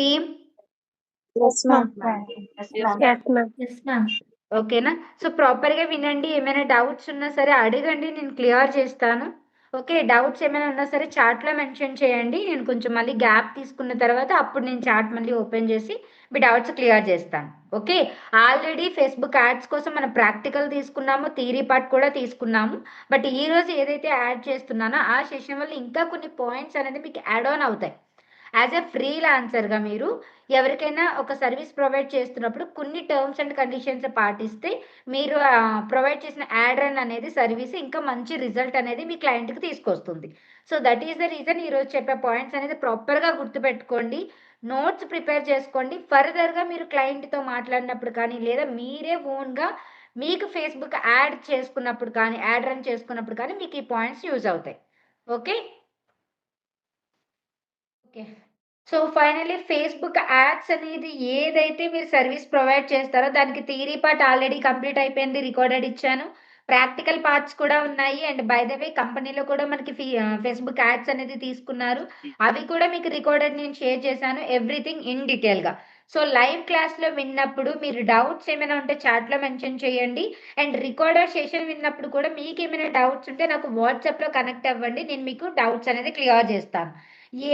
Team Yes, ma'am. Yes, Yes, ma'am. Yes ma'am. ఓకేనా? So ప్రాపర్గా వినండి. ఏమైనా డౌట్స్ ఉన్నా సరే అడగండి, నేను క్లియర్ చేస్తాను. ఓకే, డౌట్స్ ఏమైనా ఉన్నా సరే చాట్లో మెన్షన్ చేయండి. నేను కొంచెం మళ్ళీ గ్యాప్ తీసుకున్న తర్వాత అప్పుడు నేను చాట్ మళ్ళీ ఓపెన్ చేసి మీ డౌట్స్ క్లియర్ చేస్తాను. ఓకే, ఆల్రెడీ ఫేస్బుక్ యాడ్స్ కోసం మనం ప్రాక్టికల్ తీసుకున్నాము, థియరీ పార్ట్ కూడా తీసుకున్నాము. బట్ ఈ రోజు ఏదైతే యాడ్ చేస్తున్నానో ఆ సెషన్ వల్ల ఇంకా కొన్ని పాయింట్స్ అనేది మీకు యాడ్ ఆన్ అవుతాయి. యాజ్ ఎ ఫ్రీలాన్సర్గా మీరు ఎవరికైనా ఒక సర్వీస్ ప్రొవైడ్ చేస్తున్నప్పుడు కొన్ని టర్మ్స్ అండ్ కండిషన్స్ పాటిస్తే మీరు ప్రొవైడ్ చేసిన యాడ్ రన్ అనేది సర్వీస్ ఇంకా మంచి రిజల్ట్ అనేది మీ క్లయింట్కి తీసుకొస్తుంది. So that is the reason ఈరోజు చెప్పే పాయింట్స్ అనేది ప్రాపర్గా గుర్తుపెట్టుకోండి, నోట్స్ ప్రిపేర్ చేసుకోండి. ఫర్దర్గా మీరు క్లయింట్తో మాట్లాడినప్పుడు కానీ లేదా మీరే ఓన్గా మీకు ఫేస్బుక్ యాడ్ చేసుకున్నప్పుడు కానీ యాడ్ రన్ చేసుకున్నప్పుడు కానీ మీకు ఈ పాయింట్స్ యూజ్ అవుతాయి. Okay okay so finally Facebook ads అనేది ఏదైతే మీరు సర్వీస్ ప్రొవైడ్ చేస్తారో దానికి థియరీ పార్ట్ ఆల్రెడీ కంప్లీట్ అయిపోయింది, రికార్డెడ్ ఇచ్చాను. ప్రాక్టికల్ పార్ట్స్ కూడా ఉన్నాయి. అండ్ బై ద వే కంపెనీలో కూడా మనకి ఫేస్బుక్ యాడ్స్ అనేది తీసుకున్నారు, అవి కూడా మీకు రికార్డెడ్ నేను షేర్ చేశాను, ఎవ్రీథింగ్ ఇన్ డీటెయిల్గా. సో లైవ్ క్లాస్లో విన్నప్పుడు మీరు డౌట్స్ ఏమైనా ఉంటే చాట్లో మెన్షన్ చేయండి. అండ్ రికార్డెడ్ సెషన్ విన్నప్పుడు కూడా మీకు ఏమైనా డౌట్స్ ఉంటే నాకు వాట్సాప్లో కనెక్ట్ అవ్వండి, నేను మీకు డౌట్స్ అనేది క్లియర్ చేస్తాను.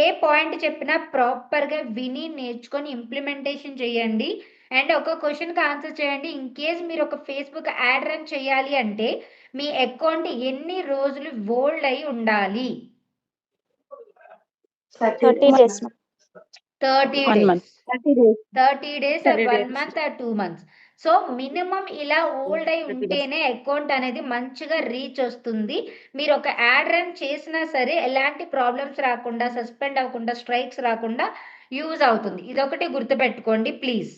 ఏ పాయింట్ చెప్పినా ప్రాపర్గా విని నేర్చుకొని ఇంప్లిమెంటేషన్ చేయండి. అండ్ ఒక క్వశ్చన్కి ఆన్సర్ చేయండి. ఇన్ కేస్ మీరు ఒక ఫేస్బుక్ యాడ్ రన్ చేయాలి అంటే మీ అకౌంట్ ఎన్ని రోజులు హోల్డ్ అయి ఉండాలి? 30 days, ma'am. 30 1 days. month. 30 days. 30 days or 30 1 days. month or 2 months. So minimum ఇలా ఓల్డ్ అయి ఉంటేనే అకౌంట్ అనేది మంచిగా రీచ్ వస్తుంది. మీరు ఒక యాడ్ రన్ చేసినా సరే ఎలాంటి ప్రాబ్లమ్స్ రాకుండా, సస్పెండ్ అవ్వకుండా, స్ట్రైక్స్ రాకుండా యూజ్ అవుతుంది. ఇదొకటి గుర్తుపెట్టుకోండి please.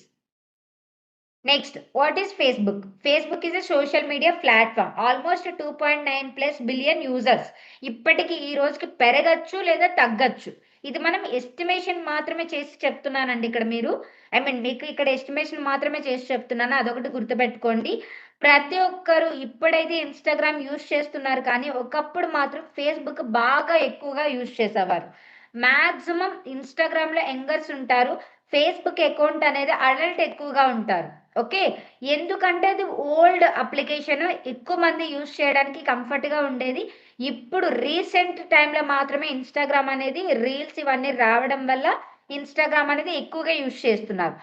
Next, what is Facebook? Facebook is a social media platform. Almost 2.9+ billion users. ఇప్పటికి ఈ రోజుకి పెరగచ్చు లేదా తగ్గచ్చు. ఇది మనం ఎస్టిమేషన్ మాత్రమే చేసి చెప్తున్నానండి. ఇక్కడ మీరు మీకు ఇక్కడ ఎస్టిమేషన్ మాత్రమే చేసి చెప్తున్నాను, అదొకటి గుర్తుపెట్టుకోండి. ప్రతి ఒక్కరు ఇప్పుడైతే ఇన్స్టాగ్రామ్ యూజ్ చేస్తున్నారు, కానీ ఒకప్పుడు మాత్రం ఫేస్బుక్ బాగా ఎక్కువగా యూజ్ చేసేవారు. మ్యాక్సిమం ఇన్స్టాగ్రామ్లో యంగర్స్ ఉంటారు, ఫేస్బుక్ అకౌంట్ అనేది అడల్ట్ ఎక్కువగా ఉంటారు. ఓకే, ఎందుకంటే అది ఓల్డ్ అప్లికేషన్, ఎక్కువ మంది యూజ్ చేయడానికి కంఫర్ట్గా ఉండేది. ఇప్పుడు రీసెంట్ టైంలో మాత్రమే ఇన్స్టాగ్రామ్ అనేది రీల్స్ ఇవన్నీ రావడం వల్ల ఇన్స్టాగ్రామ్ అనేది ఎక్కువగా యూజ్ చేస్తున్నారు.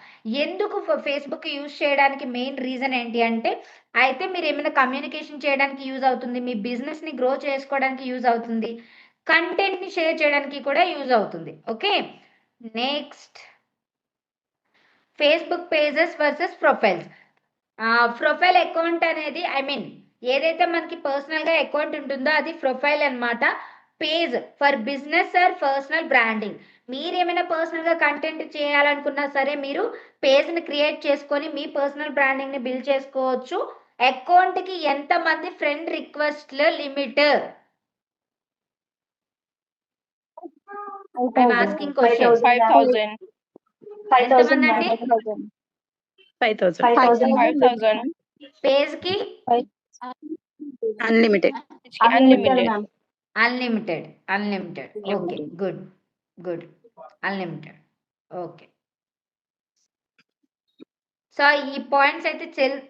ఎందుకు ఫేస్బుక్ యూజ్ చేయడానికి మెయిన్ రీజన్ ఏంటి అంటే, అయితే మీరు ఏమైనా కమ్యూనికేషన్ చేయడానికి యూజ్ అవుతుంది, మీ బిజినెస్ని గ్రో చేసుకోవడానికి యూజ్ అవుతుంది, కంటెంట్ని షేర్ చేయడానికి కూడా యూజ్ అవుతుంది. Okay, next, Facebook pages versus profiles. Profile account అనేది ఏదైతే మనకి పర్సనల్గా అకౌంట్ ఉంటుందో అది ప్రొఫైల్ అన్నమాట. Page for business are personal branding. మీరు ఏమైనా పర్సనల్గా కంటెంట్ చేయాలనుకున్నా సరే మీరు పేజ్ని క్రియేట్ చేసుకొని మీ పర్సనల్ బ్రాండింగ్ని బిల్డ్ చేసుకోవచ్చు. అకౌంట్కి ఎంతమంది ఫ్రెండ్ రిక్వెస్ట్లు లిమిట్? I'm asking question. 5,000. ఎంతమంది అండి? 5,000. పేజ్కి Unlimited. Unlimited, ma'am. Unlimited. Okay, good. Unlimited. Okay, so ఈ పాయింట్స్ అయితే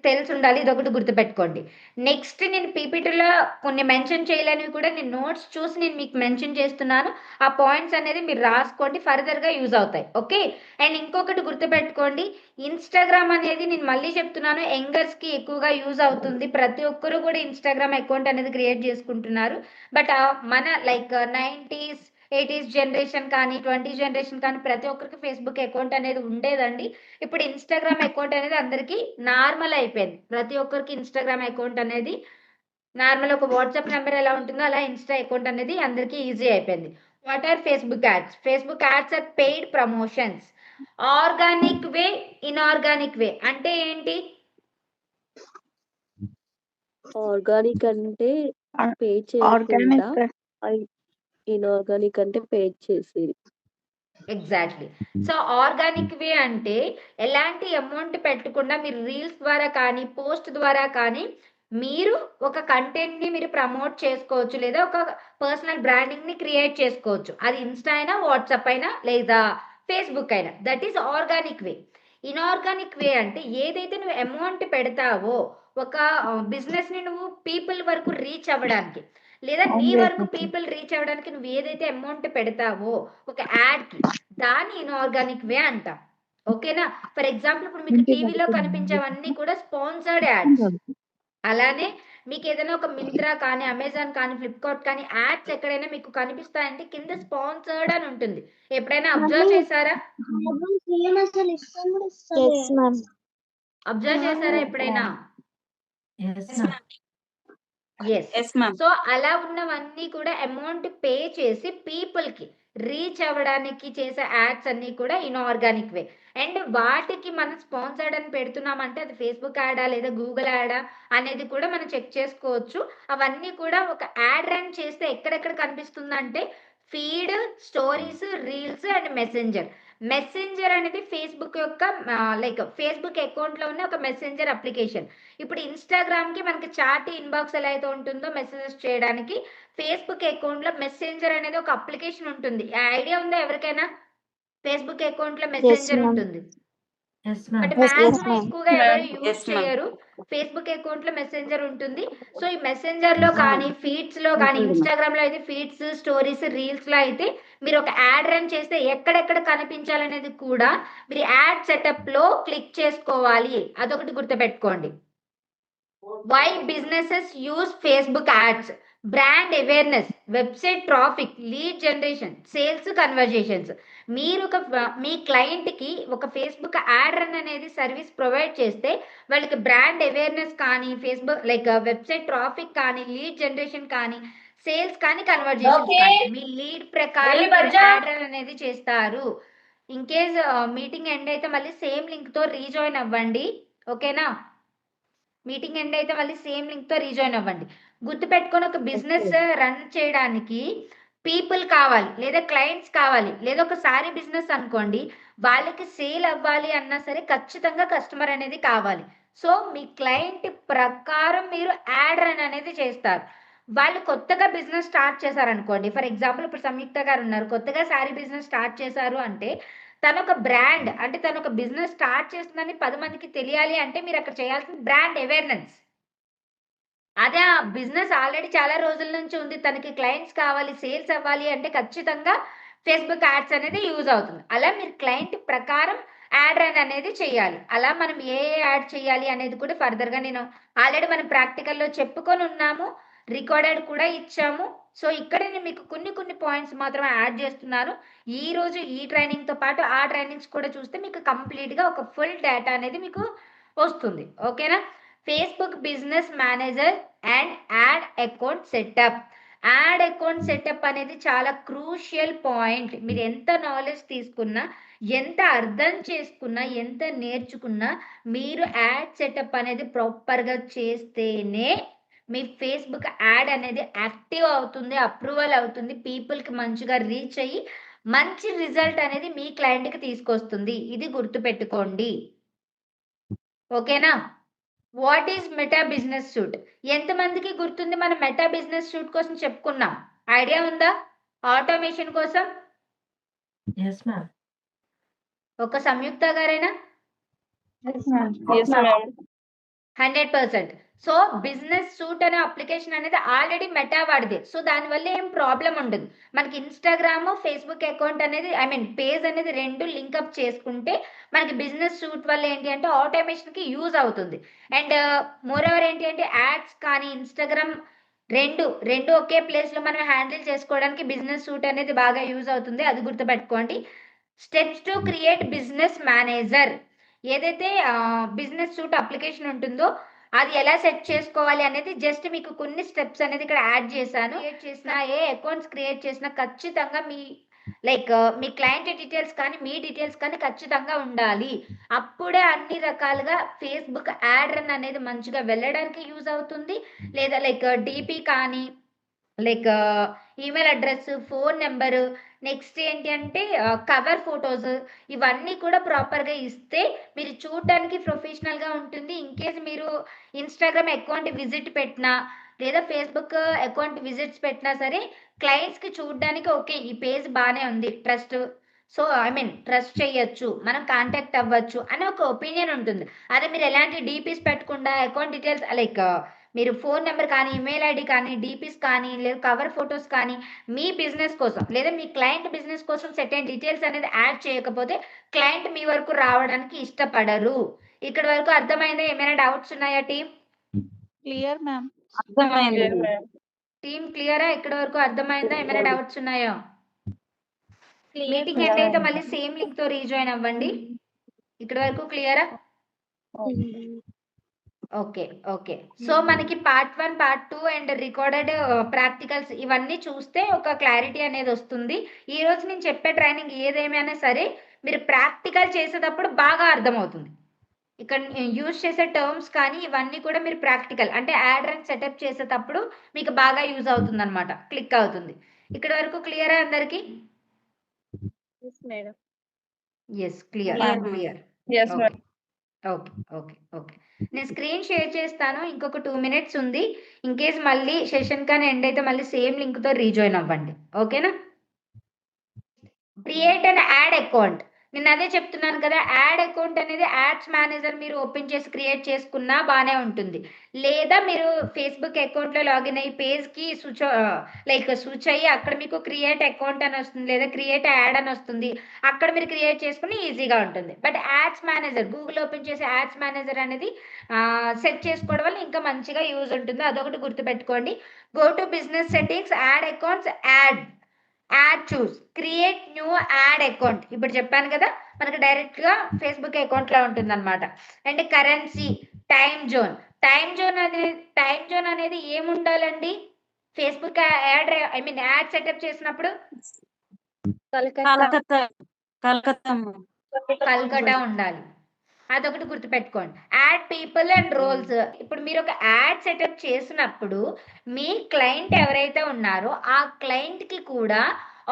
తెలిసి ఉండాలి, ఇదొకటి గుర్తుపెట్టుకోండి. నెక్స్ట్, నేను పీపీటీలో కొన్ని మెన్షన్ చేయలేనివి కూడా నేను నోట్స్ చూసి నేను మీకు మెన్షన్ చేస్తున్నాను. ఆ పాయింట్స్ అనేది మీరు రాసుకోండి, ఫర్దర్గా యూజ్ అవుతాయి. ఓకే, అండ్ ఇంకొకటి గుర్తుపెట్టుకోండి, ఇన్స్టాగ్రామ్ అనేది నేను మళ్ళీ చెప్తున్నాను యంగర్స్కి ఎక్కువగా యూజ్ అవుతుంది. ప్రతి ఒక్కరు కూడా ఇన్స్టాగ్రామ్ అకౌంట్ అనేది క్రియేట్ చేసుకుంటున్నారు. బట్ మన 90s 80s జనరేషన్ కానీ 20s జనరేషన్ కానీ ప్రతి ఒక్కరికి ఫేస్బుక్ అకౌంట్ అనేది ఉండేదండి. ఇప్పుడు ఇన్స్టాగ్రామ్ అకౌంట్ అనేది అందరికీ నార్మల్ అయిపోయింది. ప్రతి ఒక్కరికి ఇన్స్టాగ్రామ్ అకౌంట్ అనేది నార్మల్, ఒక వాట్సాప్ నెంబర్ ఎలా ఉంటుందో అలా ఇన్స్టా అకౌంట్ అనేది అందరికీ ఈజీ అయిపోయింది. What are Facebook ads? Facebook ads are paid promotions. Organic way, inorganic way అంటే ఏంటి? ఆర్గానిక్ అంటే పే చేయకుండా, ఇన్ఆర్గానిక్ అంటే పే చేసేది. ఎగ్జాక్ట్లీ. సో ఆర్గానిక్ వే అంటే ఎలాంటి అమౌంట్ పెట్టకుండా మీరు రీల్స్ ద్వారా కానీ పోస్ట్ ద్వారా కానీ మీరు ఒక కంటెంట్ని మీరు ప్రమోట్ చేసుకోవచ్చు, లేదా ఒక పర్సనల్ బ్రాండింగ్ని క్రియేట్ చేసుకోవచ్చు. అది ఇన్స్టా అయినా, వాట్సాప్ అయినా, లేదా ఫేస్బుక్ అయినా. That is organic way. Inorganic way అంటే ఏదైతే నువ్వు అమౌంట్ పెడతావో ఒక బిజినెస్ ని నువ్వు పీపుల్ వరకు రీచ్ అవ్వడానికి, లేదా నీ వరకు పీపుల్ రీచ్ అవ్వడానికి నువ్వు ఏదైతే అమౌంట్ పెడతావో ఒక యాడ్ కి, దాన్ని ఇనార్గానిక్ వే అంటాం. ఓకేనా? ఫర్ ఎగ్జాంపుల్ ఇప్పుడు మీకు టీవీలో కనిపించేవన్నీ కూడా స్పాన్సర్డ్ యాడ్స్. అలానే మీకు ఏదైనా ఒక మింత్రా కానీ, అమెజాన్ కానీ, ఫ్లిప్కార్ట్ కానీ యాడ్స్ ఎక్కడైనా మీకు కనిపిస్తాయంటే కింద స్పాన్సర్డ్ అని ఉంటుంది. ఎప్పుడైనా అబ్జర్వ్ చేశారా? Yes ma'am. అబ్జర్వ్ చేశారా ఎప్పుడైనా? ఎస్. సో అలా ఉన్నవన్నీ కూడా అమౌంట్ పే చేసి పీపుల్ కి రీచ్ అవ్వడానికి చేసే యాడ్స్ అన్ని కూడా ఇన్ఆర్గానిక్ వే. అండ్ వాటికి మనం స్పాన్సర్డ్ అని పెడుతున్నామంటే అది ఫేస్బుక్ యాడా లేదా గూగుల్ యాడా అనేది కూడా మనం చెక్ చేసుకోవచ్చు. అవన్నీ కూడా ఒక యాడ్ రన్ చేస్తే ఎక్కడెక్కడ కనిపిస్తుందంటే feed, stories, reels and messenger. Messenger అనేది ఫేస్బుక్ యొక్క లైక్ ఫేస్బుక్ అకౌంట్ లో ఉన్న ఒక మెసెంజర్ అప్లికేషన్. ఇప్పుడు ఇన్స్టాగ్రామ్ కి మనకి చాట్ ఇన్బాక్స్ ఎలా అయితే ఉంటుందో మెసేజెస్ చేయడానికి, ఫేస్బుక్ అకౌంట్ లో మెసెంజర్ అనేది ఒక అప్లికేషన్ ఉంటుంది. ఐడియా ఉందా ఎవరికైనా? ఫేస్బుక్ అకౌంట్ లో మెసెంజర్ ma'am. ఉంటుంది. But Yes, maximum ma'am. ఎక్కువగా ఎవరు యూజ్ చేయరు. ఫేస్బుక్ అకౌంట్ లో మెసెంజర్ ఉంటుంది. సో ఈ మెసెంజర్ లో కానీ, ఫీడ్స్ లో కానీ, ఇన్స్టాగ్రామ్ లో అయితే ఫీడ్స్, స్టోరీస్, రీల్స్ లో అయితే మీరు ఒక యాడ్ రన్ చేస్తే ఎక్కడెక్కడ కనిపించాలనేది కూడా మీరు యాడ్ సెటప్ లో క్లిక్ చేసుకోవాలి. అదొకటి గుర్తుపెట్టుకోండి. Why businesses use Facebook ads? Brand awareness, website traffic, lead generation, sales conversations. మీరు మీ క్లయింట్ కి ఒక ఫేస్బుక్ యాడ్ రన్ అనేది సర్వీస్ ప్రొవైడ్ చేస్తే వాళ్ళకి బ్రాండ్ అవేర్నెస్ కానీ, ఫేస్బుక్ లైక్ వెబ్సైట్ ట్రాఫిక్ కానీ, లీడ్ జనరేషన్ కానీ, సేల్స్ కానీ, కన్వర్జేషన్స్ కానీ మీ లీడ్ ప్రకారం యాడ్ రన్ అనేది చేస్తారు. ఇన్ కేస్ మీటింగ్ ఎండ్ అయితే మళ్ళీ సేమ్ లింక్ తో రీజాయిన్ అవ్వండి. ఓకేనా? మీటింగ్ ఎండ్ అయితే మళ్ళీ సేమ్ లింక్ తో రీజాయిన్ అవ్వండి. గుర్తుపెట్టుకొని ఒక బిజినెస్ రన్ చేయడానికి పీపుల్ కావాలి, లేదా క్లయింట్స్ కావాలి, లేదా ఒక సారీ బిజినెస్ అనుకోండి, వాళ్ళకి సేల్ అవ్వాలి అన్నా సరే ఖచ్చితంగా కస్టమర్ అనేది కావాలి. సో మీ క్లయింట్ ప్రకారం మీరు యాడ్ రన్ అనేది చేస్తారు. వాళ్ళు కొత్తగా బిజినెస్ స్టార్ట్ చేశారనుకోండి, ఫర్ ఎగ్జాంపుల్ ఇప్పుడు సంయుక్త గారు ఉన్నారు, కొత్తగా సారీ బిజినెస్ స్టార్ట్ చేశారు అంటే తను ఒక బ్రాండ్, అంటే తను ఒక బిజినెస్ స్టార్ట్ చేస్తుందని 10 మందికి తెలియాలి అంటే మీరు అక్కడ చేయాల్సిన బ్రాండ్ అవేర్నెస్. అదే ఆ బిజినెస్ ఆల్రెడీ చాలా రోజుల నుంచి ఉంది, తనకి క్లయింట్స్ కావాలి, సేల్స్ అవ్వాలి అంటే ఖచ్చితంగా ఫేస్బుక్ యాడ్స్ అనేది యూజ్ అవుతుంది. అలా మీరు క్లయింట్ ప్రకారం యాడ్ రన్ అనేది చేయాలి. అలా మనం ఏ యాడ్ చేయాలి అనేది కూడా ఫర్దర్ గా నేను ఆల్రెడీ మనం ప్రాక్టికల్లో చెప్పుకొని ఉన్నాము, రికార్డెడ్ కూడా ఇచ్చాము. సో ఇక్కడ నేను మీకు కొన్ని పాయింట్స్ మాత్రం యాడ్ చేస్తున్నాను. ఈ రోజు ఈ ట్రైనింగ్ తో పాటు ఆ ట్రైనింగ్స్ కూడా చూస్తే మీకు కంప్లీట్ గా ఒక ఫుల్ డేటా అనేది మీకు వస్తుంది. ఓకేనా? Facebook business manager and ad account setup. Add account setup అనేది చాలా క్రూషియల్ పాయింట్. మీరు ఎంత నాలెడ్జ్ తీసుకున్నా, ఎంత అర్థం చేసుకున్నా, ఎంత నేర్చుకున్నా, మీరు యాడ్ సెటప్ అనేది ప్రాపర్గా చేస్తేనే మీ ఫేస్బుక్ యాడ్ అనేది యాక్టివ్ అవుతుంది, అప్రూవల్ అవుతుంది, పీపుల్కి మంచిగా రీచ్ అయ్యి మంచి రిజల్ట్ అనేది మీ క్లయింట్కి తీసుకొస్తుంది. ఇది గుర్తుపెట్టుకోండి. ఓకేనా? What is meta business suit? ఎంతమందికి గుర్తుంది? మనం మెటా బిజినెస్ సూట్ కోసం చెప్పుకున్నాం. ఐడియా ఉందా? ఆటోమేషన్ కోసం ఒక సంయుక్త గారైనా? 100%. సో బిజినెస్ సూట్ అనే అప్లికేషన్ అనేది ఆల్రెడీ మెటా వాడిదే. సో దానివల్ల ఏం ప్రాబ్లం ఉండదు. మనకి ఇన్స్టాగ్రామ్, ఫేస్బుక్ అకౌంట్ అనేది పేజ్ అనేది రెండు లింక్అప్ చేసుకుంటే మనకి బిజినెస్ సూట్ వల్ల ఏంటి అంటే ఆటోమేషన్ కి యూజ్ అవుతుంది. అండ్ మోర్ ఓవర్ ఏంటి అంటే యాడ్స్ కానీ ఇన్స్టాగ్రామ్ రెండు ఒకే ప్లేస్ లో మనం హ్యాండిల్ చేసుకోవడానికి బిజినెస్ సూట్ అనేది బాగా యూజ్ అవుతుంది. అది గుర్తుపెట్టుకోండి. Steps to create business manager. ఏదైతే బిజినెస్ సూట్ అప్లికేషన్ ఉంటుందో అది ఎలా సెట్ చేసుకోవాలి అనేది జస్ట్ మీకు కొన్ని స్టెప్స్ అనేది ఇక్కడ యాడ్ చేశాను. క్రియేట్ చేసిన ఏ అకౌంట్స్ క్రియేట్ చేసినా ఖచ్చితంగా మీ మీ క్లయింట్ డీటెయిల్స్ కానీ మీ డీటెయిల్స్ కానీ ఖచ్చితంగా ఉండాలి. అప్పుడే అన్ని రకాలుగా ఫేస్బుక్ యాడ్ రన్ అనేది మంచిగా వెళ్ళడానికి యూజ్ అవుతుంది. లేదా డిపి కానీ email address, phone number, next ఏంటి అంటే కవర్ ఫొటోస్, ఇవన్నీ కూడా ప్రాపర్గా ఇస్తే మీరు చూడడానికి ప్రొఫెషనల్గా ఉంటుంది. ఇన్ కేస్ మీరు ఇన్స్టాగ్రామ్ అకౌంట్ విజిట్ పెట్టినా లేదా ఫేస్బుక్ అకౌంట్ విజిట్స్ పెట్టినా సరే క్లయింట్స్కి చూడడానికి ఓకే ఈ పేజ్ బాగానే ఉంది, సో ఐ మీన్ ట్రస్ట్ చేయొచ్చు, మనం కాంటాక్ట్ అవ్వచ్చు అని ఒక ఒపీనియన్ ఉంటుంది. అదే మీరు ఎలాంటి డీపీస్ పెట్టకుండా అకౌంట్ డీటెయిల్స్ లైక్ మీరు ఫోన్ నెంబర్ కానీ ఇమెయిల్ ఐడి కానీ డీపీస్ కానీ లేదా కవర్ ఫొటోస్ కానీ మీ బిజినెస్ కోసం లేదా మీ క్లయింట్ బిజినెస్ కోసం సెట్ అయిన డీటెయిల్స్ అనేది యాడ్ చేయకపోతే క్లయింట్ మీ వరకు రావడానికి ఇష్టపడరు. ఇక్కడ వరకు అర్థమైందా? ఏమైనా డౌట్స్ ఉన్నాయా టీం? Clear ma'am. అర్థమైంది. టీం క్లియరా? ఇక్కడ వరకు అర్థమైందా? ఏమైనా డౌట్స్ ఉన్నాయా? Clear, meeting ma'am. ఎండ్ అయితే మళ్ళీ సేమ్ లింక్ తో రీజాయిన్ అవ్వండి. ఇక్కడ వరకు క్లియరా? Okay okay. సో మనకి part 1 part 2 and recorded practicals ఇవన్నీ చూస్తే ఒక క్లారిటీ అనేది వస్తుంది. ఈ రోజు నేను చెప్పే ట్రైనింగ్ ఏదేమైనా సరే మీరు ప్రాక్టికల్ చేసేటప్పుడు బాగా అర్థమవుతుంది. ఇక్కడ యూజ్ చేసే టర్మ్స్ కానీ ఇవన్నీ కూడా మీరు ప్రాక్టికల్ అంటే యాడ్ రన్ సెటప్ చేసేటప్పుడు మీకు బాగా యూజ్ అవుతుంది అనమాట, క్లిక్ అవుతుంది. ఇక్కడ వరకు క్లియరా అందరికి? Yes, madam. Yes clear Clear, clear. Yes okay okay okay okay. నేను స్క్రీన్ షేర్ చేస్తాను. ఇంకొక 2 మినిట్స్ ఉంది. ఇన్ కేస్ మళ్ళీ సెషన్ కానీ ఎండ్ అయితే మళ్ళీ సేమ్ లింక్ తో రీజాయిన్ అవ్వండి. ఓకేనా? Create and ad account. నేను అదే చెప్తున్నాను కదా, యాడ్ అకౌంట్ అనేది యాడ్స్ మేనేజర్ మీరు ఓపెన్ చేసి క్రియేట్ చేసుకున్నా బాగానే ఉంటుంది. లేదా మీరు ఫేస్బుక్ అకౌంట్లో లాగిన్ అయ్యి పేజ్కి స్విచ్ అయ్యి అక్కడ మీకు క్రియేట్ అకౌంట్ అని వస్తుంది లేదా క్రియేట్ యాడ్ అని వస్తుంది. అక్కడ మీరు క్రియేట్ చేసుకుని ఈజీగా ఉంటుంది. But ads manager Google open చేసి యాడ్స్ మేనేజర్ అనేది సెట్ చేసుకోవడం వల్ల ఇంకా మంచిగా యూజ్ ఉంటుంది. అదొకటి గుర్తుపెట్టుకోండి. Go to business settings, add accounts, add choose, create new add account. ఇప్పుడు చెప్పాను కదా, మనకి డైరెక్ట్ గా ఫేస్బుక్ అకౌంట్ లా ఉంటుంది అనమాట. And currency, time zone. Time zone అనేది ఏముండాలండి ఫేస్బుక్ యాడ్ సెటప్ చేసినప్పుడు? కల్కటా ఉండాలి. అదొకటి గుర్తుపెట్టుకోండి. Ad people and roles. ఇప్పుడు మీరు ఒక యాడ్ సెటప్ చేసినప్పుడు మీ క్లయింట్ ఎవరైతే ఉన్నారో ఆ క్లయింట్ కి కూడా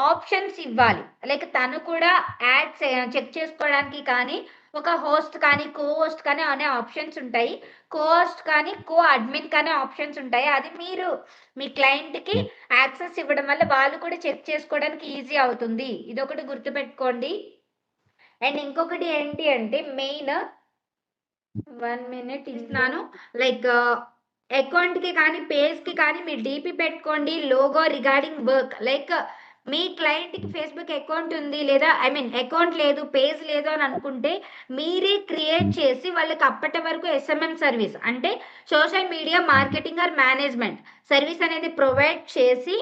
ఆప్షన్స్ ఇవ్వాలి. లైక్ తను కూడా యాడ్ చెక్ చేసుకోవడానికి కానీ ఒక హోస్ట్ కానీ కో హోస్ట్ కానీ అనే ఆప్షన్స్ ఉంటాయి. కో హోస్ట్ కానీ కో అడ్మిన్ కానీ ఆప్షన్స్ ఉంటాయి. అది మీరు మీ క్లయింట్ కి యాక్సెస్ ఇవ్వడం వల్ల వాళ్ళు కూడా చెక్ చేసుకోవడానికి ఈజీ అవుతుంది. ఇదొకటి గుర్తుపెట్టుకోండి. అండ్ ఇంకొకటి ఏంటి అంటే మెయిన్ 1 మినిట్ ఇస్తున్నాను. లైక్ అకౌంట్ కి కానీ పేజ్ కి కానీ మీరు డీపీ పెట్టుకోండి. Logo regarding work. లైక్ మీ క్లయింట్ కి ఫేస్బుక్ అకౌంట్ ఉంది లేదా అకౌంట్ లేదు, పేజ్ లేదు అని అనుకుంటే మీరే క్రియేట్ చేసి వాళ్ళకి అప్పటి వరకు SMM సర్వీస్ అంటే social media marketing or management service అనేది ప్రొవైడ్ చేసి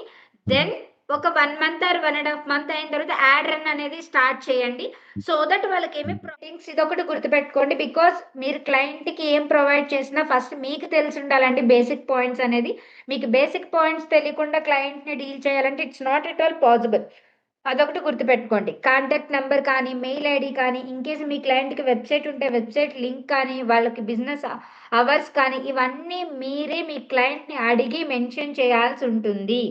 దెన్ ఒక 1 మంత్ ఆర్ 1.5 మంత్ అయిన తర్వాత యాడ్ రన్ అనేది స్టార్ట్ చేయండి. సో దట్ వాళ్ళకి ఏమి ప్రొడక్ట్స్ ఇదొకటి గుర్తుపెట్టుకోండి. బికాస్ మీరు క్లయింట్ కి ఏం ప్రొవైడ్ చేసినా ఫస్ట్ మీకు తెలిసి ఉండాలండి బేసిక్ పాయింట్స్ అనేది. మీకు బేసిక్ పాయింట్స్ తెలియకుండా క్లయింట్ ని డీల్ చేయాలంటే it's not at all possible. అదొకటి గుర్తుపెట్టుకోండి. కాంటాక్ట్ నెంబర్ కానీ మెయిల్ ఐడి కానీ ఇన్ కేసు మీ క్లయింట్కి వెబ్సైట్ ఉంటే వెబ్సైట్ లింక్ కానీ వాళ్ళకి బిజినెస్ అవర్స్ కానీ ఇవన్నీ మీరే మీ క్లయింట్ని అడిగి మెన్షన్ చేయాల్సి ఉంటుంది.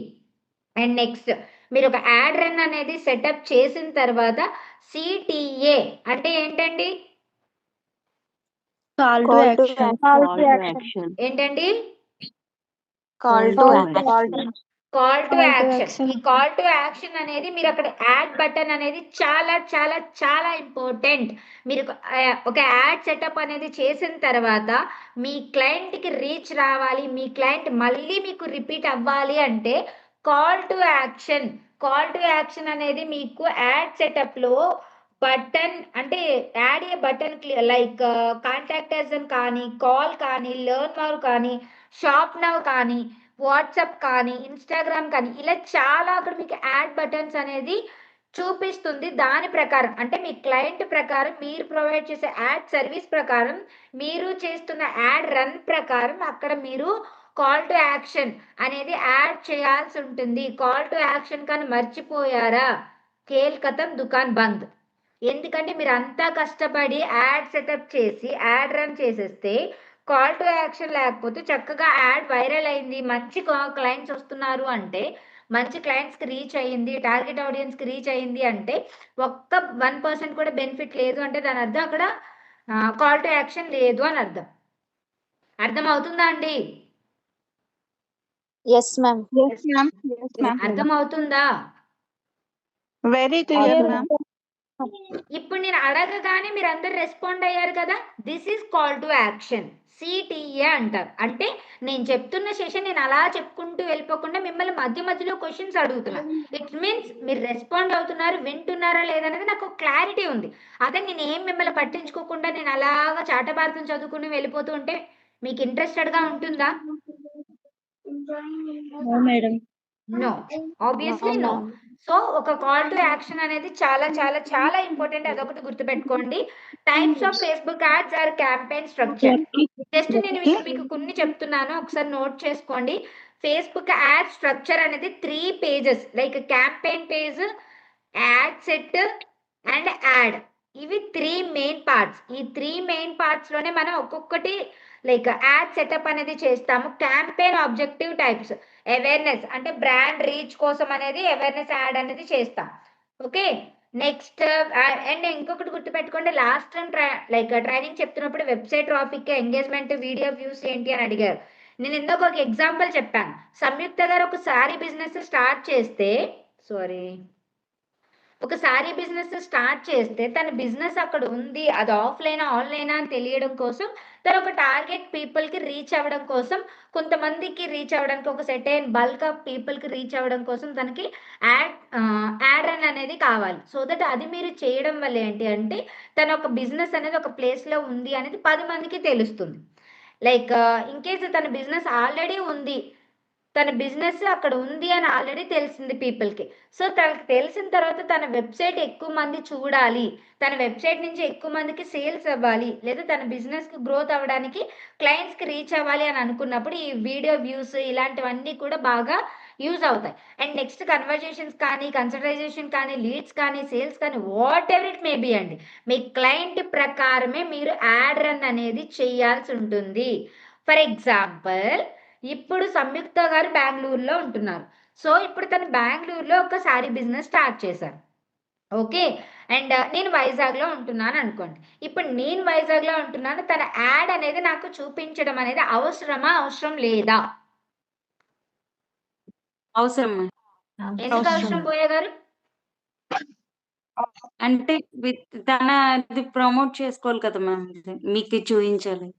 అండ్ నెక్స్ట్ మీరు ఒక యాడ్ రన్ అనేది సెటప్ చేసిన తర్వాత CTA అంటే ఏంటండి? Call to action. ఏంటండి? Call to action. Call to action. ఈ కాల్ టు యాక్షన్ అనేది మీరు అక్కడ యాడ్ బటన్ అనేది చాలా చాలా చాలా ఇంపార్టెంట్. మీరు ఒక యాడ్ సెటప్ అనేది చేసిన తర్వాత మీ క్లయింట్కి రీచ్ రావాలి, మీ క్లయింట్ మళ్ళీ మీకు రిపీట్ అవ్వాలి అంటే call to action. Call to action అనేది మీకు యాడ్ సెటప్లో బటన్ అంటే యాడ్ ఏ బటన్ లైక్ కాంటాక్టర్స్ కానీ కాల్ కానీ లెర్న్ మోర్ కానీ షాప్ నౌ కానీ వాట్సాప్ కానీ ఇన్స్టాగ్రామ్ కానీ ఇలా చాలా అక్కడ మీకు యాడ్ బటన్స్ అనేది చూపిస్తుంది. దాని ప్రకారం అంటే మీ క్లయింట్ ప్రకారం మీరు ప్రొవైడ్ చేసే యాడ్ సర్వీస్ ప్రకారం మీరు చేస్తున్న యాడ్ రన్ ప్రకారం అక్కడ మీరు కాల్ టు యాక్షన్ అనేది యాడ్ చేయాల్సి ఉంటుంది. కాల్ టు యాక్షన్ కానీ మర్చిపోయారా ఖేల్ ఖతం దుకాన్ బంద్. ఎందుకంటే మీరు అంతా కష్టపడి యాడ్ సెటప్ చేసి యాడ్ రన్ చేసేస్తే కాల్ టు యాక్షన్ లేకపోతే చక్కగా యాడ్ వైరల్ అయింది, మంచి క్లయింట్స్ వస్తున్నారు అంటే మంచి క్లయింట్స్కి రీచ్ అయ్యింది, టార్గెట్ ఆడియన్స్కి రీచ్ అయ్యింది అంటే ఒక్క 1% కూడా బెనిఫిట్ లేదు అంటే దాని అర్థం అక్కడ కాల్ టు యాక్షన్ లేదు అని అర్థం. అర్థం అవుతుందా అండి? Yes, ma'am. Yes, ma'am. అర్థం అవుతుందా? Very clear, ma'am. ఇప్పుడు నేను అడగగానే మీరు అందరు రెస్పాండ్ అయ్యారు కదా, this is call to action, CTA అంటారు. అంటే నేను చెప్తున్న సెషన్ నేను అలా చెప్పుకుంటూ వెళ్ళిపోకుండా మిమ్మల్ని మధ్య మధ్యలో క్వశ్చన్స్ అడుగుతున్నా. ఇట్ మీన్స్ మీరు రెస్పాండ్ అవుతున్నారు, వింటున్నారా లేదనేది నాకు క్లారిటీ ఉంది. అదే నేను ఏం మిమ్మల్ని పట్టించుకోకుండా నేను అలాగా చాటభారతం చదువుకుని వెళ్ళిపోతూ ఉంటే మీకు ఇంట్రెస్టెడ్గా ఉంటుందా? Madam. No, obviously no. So ఒక కాల్ టు యాక్షన్ అనేది చాలా చాలా చాలా ఇంపార్టెంట్. అదొకటి గుర్తుపెట్టుకోండి. Types of Facebook ads or campaign structure. Just నేను మీకు కొన్ని చెప్తున్నాను, ఒకసారి నోట్ చేసుకోండి. ఫేస్బుక్ యాడ్ స్ట్రక్చర్ అనేది 3 pages, like campaign page, add set and add. ఇవి 3 మెయిన్ పార్ట్స్. ఈ 3 మెయిన్ పార్ట్స్ లోనే మనం ఒక్కొక్కటి లైక్ యాడ్ సెటప్ అనేది చేస్తాము. క్యాంపెయిన్ ఆబ్జెక్టివ్ టైప్స్, అవేర్నెస్ అంటే బ్రాండ్ రీచ్ కోసం అనేది అవేర్నెస్ యాడ్ అనేది చేస్తాం. ఓకే, నెక్స్ట్ అండ్ ఇంకొకటి గుర్తుపెట్టుకోండి, లాస్ట్ టైం లైక్ ట్రైనింగ్ చెప్తున్నప్పుడు website traffic, engagement, video views ఏంటి అని అడిగారు. నేను ఇందాక ఒక ఎగ్జాంపుల్ చెప్పాను. సంయుక్త గారు ఒక సారీ బిజినెస్ స్టార్ట్ చేస్తే తన బిజినెస్ అక్కడ ఉంది, అది ఆఫ్లైన్ ఆన్లైన్ అని తెలియడం కోసం తను ఒక టార్గెట్ పీపుల్కి రీచ్ అవ్వడం కోసం, కొంతమందికి రీచ్ అవ్వడానికి, ఒక సెటైన్ బల్క్ ఆఫ్ పీపుల్కి రీచ్ అవ్వడం కోసం తనకి యాడ్ రన్ అనేది కావాలి. సో దట్ అది మీరు చేయడం వల్ల ఏంటి అంటే తన ఒక బిజినెస్ అనేది ఒక ప్లేస్లో ఉంది అనేది 10 మందికి తెలుస్తుంది. లైక్ ఇన్ కేస్ తన బిజినెస్ ఆల్రెడీ ఉంది, తన బిజినెస్ అక్కడ ఉంది అని ఆల్రెడీ తెలిసింది పీపుల్కి. సో తనకు తెలిసిన తర్వాత తన వెబ్సైట్ ఎక్కువ మంది చూడాలి, తన వెబ్సైట్ నుంచి ఎక్కువ మందికి సేల్స్ అవ్వాలి, లేదా తన బిజినెస్కి గ్రోత్ అవ్వడానికి క్లయింట్స్కి రీచ్ అవ్వాలి అని అనుకున్నప్పుడు ఈ వీడియో వ్యూస్ ఇలాంటివన్నీ కూడా బాగా యూజ్ అవుతాయి. అండ్ నెక్స్ట్ కన్వర్జేషన్స్ కానీ, కన్సల్టైజేషన్ కానీ, లీడ్స్ కానీ, సేల్స్ కానీ, what ever it may B అండి, మీ క్లయింట్ ప్రకారమే మీరు యాడ్ రన్ అనేది చేయాల్సి ఉంటుంది. ఫర్ ఎగ్జాంపుల్, ఇప్పుడు సంయుక్త గారు బెంగళూరులో ఉంటున్నారు. సో ఇప్పుడు తను బెంగళూరులో ఒక శారీ బిజినెస్ స్టార్ట్ చేశారు. ఓకే, అండ్ నేను వైజాగ్లో ఉంటున్నాను అనుకోండి. ఇప్పుడు నేను వైజాగ్లో ఉంటున్నాను, తన యాడ్ అనేది నాకు చూపించడం అనేది అవసరమా, అవసరం లేదా? అవసరం. ఎందుకు అవసరం పోయా గారు? అంటే తనది ప్రమోట్ చేసుకోవాలి కదా మ్యామ్, మీకు చూపించాలి.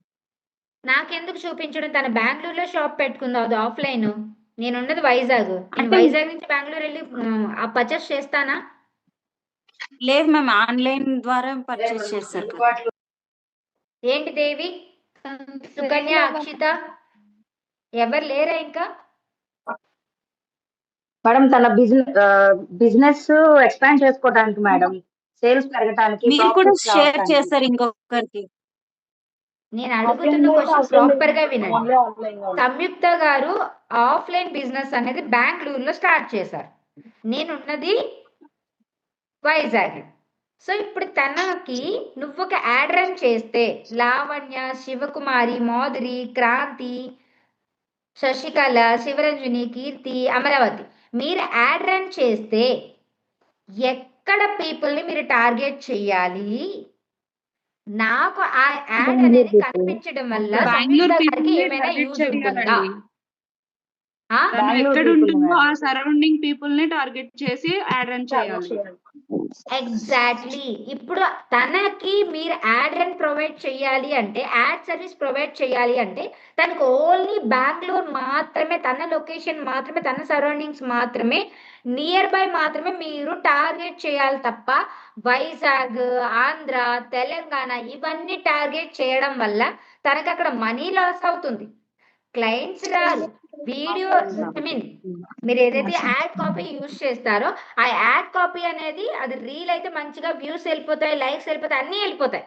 నాకెందుకు చూపించడం? తన బెంగళూరులో షాప్ పెట్టుకుందాం, అది ఆఫ్లైన్. నేనున్నది వైజాగ్. నేను అంటే- వైజాగ్ నుంచి బెంగళూరు వెళ్ళి ఆ పర్చేస్ చేస్తానా? లేదు మ్యామ్, ఆన్లైన్ ద్వారా పర్చేస్ చేస్తారు కదా. ఏంటి దేవి, సుకన్య, అక్షిత ఎవరు లేరా ఇంకా? మేడం తన బిజినెస్ ఎక్స్పాండ్ చేసుకోవడానికి మేడం, సేల్స్ పెరగడానికి, మీరు కూడా profits షేర్ రావడానికి. చేస్తారు ఇంకొకరికి. నేను అడుగుతున్న క్వశ్చన్ ప్రాపర్ గా వినండి. Only online లో. సంయుక్త గారు ఆఫ్లైన్ బిజినెస్ అనేది బెంగళూరులో స్టార్ట్ చేశారు, నేనున్నది వైజాగ్. సో ఇప్పుడు తనకి నువ్వు ఒక యాడ్ రన్ చేస్తే లావణ్య, శివకుమారి, మాధురి, క్రాంతి, శశికళ, శివరంజని, కీర్తి, అమరావతి, మీరు యాడ్ రన్ చేస్తే ఎక్కడ పీపుల్ని మీరు టార్గెట్ చేయాలి? నాకు ఆ యాడ్ అనేది కనిపించడం వల్ల బెంగళూరు సంయుక్త గారికి people ఏమైనా target యూజ్ ఉంటుందా? చేయాలండి. ఆ? తను Bangalore ఎక్కడ people ఉంటుందో ఆ మేడం. సరౌండింగ్ పీపుల్ ని టార్గెట్ చేసి యాడ్ రన్ చేయాలి. ఎగ్జాక్ట్లీ. ఇప్పుడు తనకి మీరు యాడ్ రన్ ప్రొవైడ్ చేయాలి అంటే, యాడ్ సర్వీస్ ప్రొవైడ్ చేయాలి అంటే తనకు ఓన్లీ బెంగళూరు మాత్రమే, తన లొకేషన్ మాత్రమే, తన సరౌండింగ్స్ మాత్రమే, నియర్ బై మాత్రమే మీరు టార్గెట్ చేయాలి తప్ప వైజాగ్, ఆంధ్ర, తెలంగాణ ఇవన్నీ టార్గెట్ చేయడం వల్ల తనకు అక్కడ మనీ లాస్ అవుతుంది, క్లయింట్స్ రారు. వీడియో ఐ మీన్ మీరు ఏదైతే యాడ్ కాపీ యూజ్ చేస్తారో ఆ యాడ్ కాపీ అనేది అది రీల్ అయితే మంచిగా వ్యూస్ వెళ్ళిపోతాయి, లైక్స్ వెళ్ళిపోతాయి, అన్నీ వెళ్ళిపోతాయి.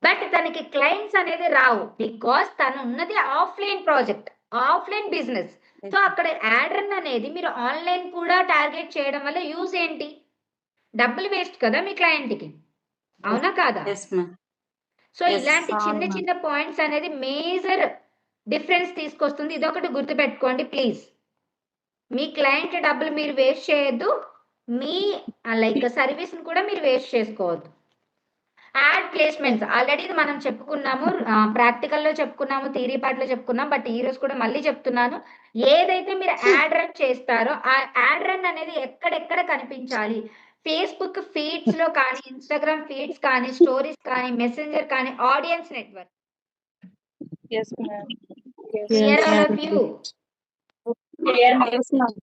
బట్ తనకి క్లయింట్స్ అనేది రావు, బికాస్ తను ఉన్నది offline project, offline business. So అక్కడ యాడ్ రన్ అనేది మీరు ఆన్లైన్ కూడా టార్గెట్ చేయడం వల్ల యూజ్ ఏంటి? డబ్బులు వేస్ట్ కదా మీ క్లయింట్కి, అవునా కాదా? Yes ma'am. సో Yes, ఇలాంటి చిన్న అవును. చిన్న పాయింట్స్ అనేది మేజర్ డిఫరెన్స్ తీసుకొస్తుంది. ఇదొకటి గుర్తుపెట్టుకోండి ప్లీజ్. మీ క్లయింట్ డబ్బులు మీరు వేస్ట్ చేయొద్దు, మీ లైక్ సర్వీస్ని కూడా మీరు వేస్ట్ చేసుకోవద్దు. యాడ్ ప్లేస్మెంట్స్ ఆల్రెడీ మనం చెప్పుకున్నాము, ప్రాక్టికల్లో చెప్పుకున్నాము, థియరీ పార్ట్లో చెప్పుకున్నాం, బట్ ఈ రోజు కూడా మళ్ళీ చెప్తున్నాను. ఏదైతే మీరు యాడ్ రన్ చేస్తారో ఆ యాడ్ రన్ అనేది ఎక్కడెక్కడ కనిపించాలి? ఫేస్బుక్ ఫీడ్స్ లో కానీ, ఇన్స్టాగ్రామ్ ఫీడ్స్ కానీ, స్టోరీస్ కానీ, మెసెంజర్ కానీ, audience network. Yes, ma'am. Clear all of you? Clear, ma'am.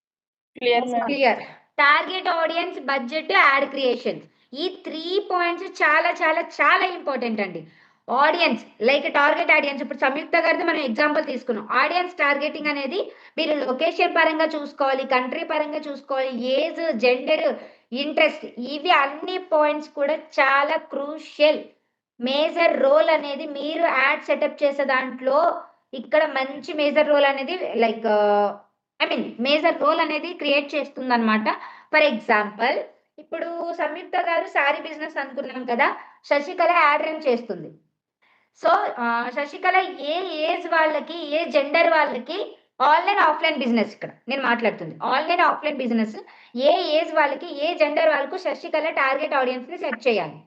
Clear, ma'am. Clear. Target audience, budget, add creation. ఈ 3 పాయింట్స్ చాలా చాలా చాలా ఇంపార్టెంట్ అండి. ఆడియన్స్ లైక్ టార్గెట్ ఆడియన్స్, ఇప్పుడు సంయుక్త గారితో మనం ఎగ్జాంపుల్ తీసుకున్నాం. ఆడియన్స్ టార్గెటింగ్ అనేది మీరు లొకేషన్ పరంగా చూసుకోవాలి, కంట్రీ పరంగా చూసుకోవాలి, ఏజ్, జెండర్, ఇంట్రెస్ట్, ఇవి అన్ని పాయింట్స్ కూడా చాలా క్రూషియల్. మేజర్ రోల్ అనేది మీరు యాడ్ సెటప్ చేసే దాంట్లో ఇక్కడ మంచి మేజర్ రోల్ అనేది లైక్ మేజర్ రోల్ అనేది క్రియేట్ చేస్తుంది అనమాట. ఫర్ ఎగ్జాంపుల్ ఇప్పుడు సంయుక్త గారు శారీ బిజినెస్ అనుకున్నాం కదా, శశికళ యాడ్ రన్ చేస్తుంది. సో శశికళ ఏ ఏజ్ వాళ్ళకి, ఏ జెండర్ వాళ్ళకి, ఆన్లైన్ ఆఫ్లైన్ బిజినెస్ ఇక్కడ నేను మాట్లాడుతుంది ఆన్లైన్ ఆఫ్లైన్ బిజినెస్, ఏ ఏజ్ వాళ్ళకి, ఏ జెండర్ వాళ్ళకు శశికళ టార్గెట్ ఆడియన్స్ ని సెట్ చేయాలి.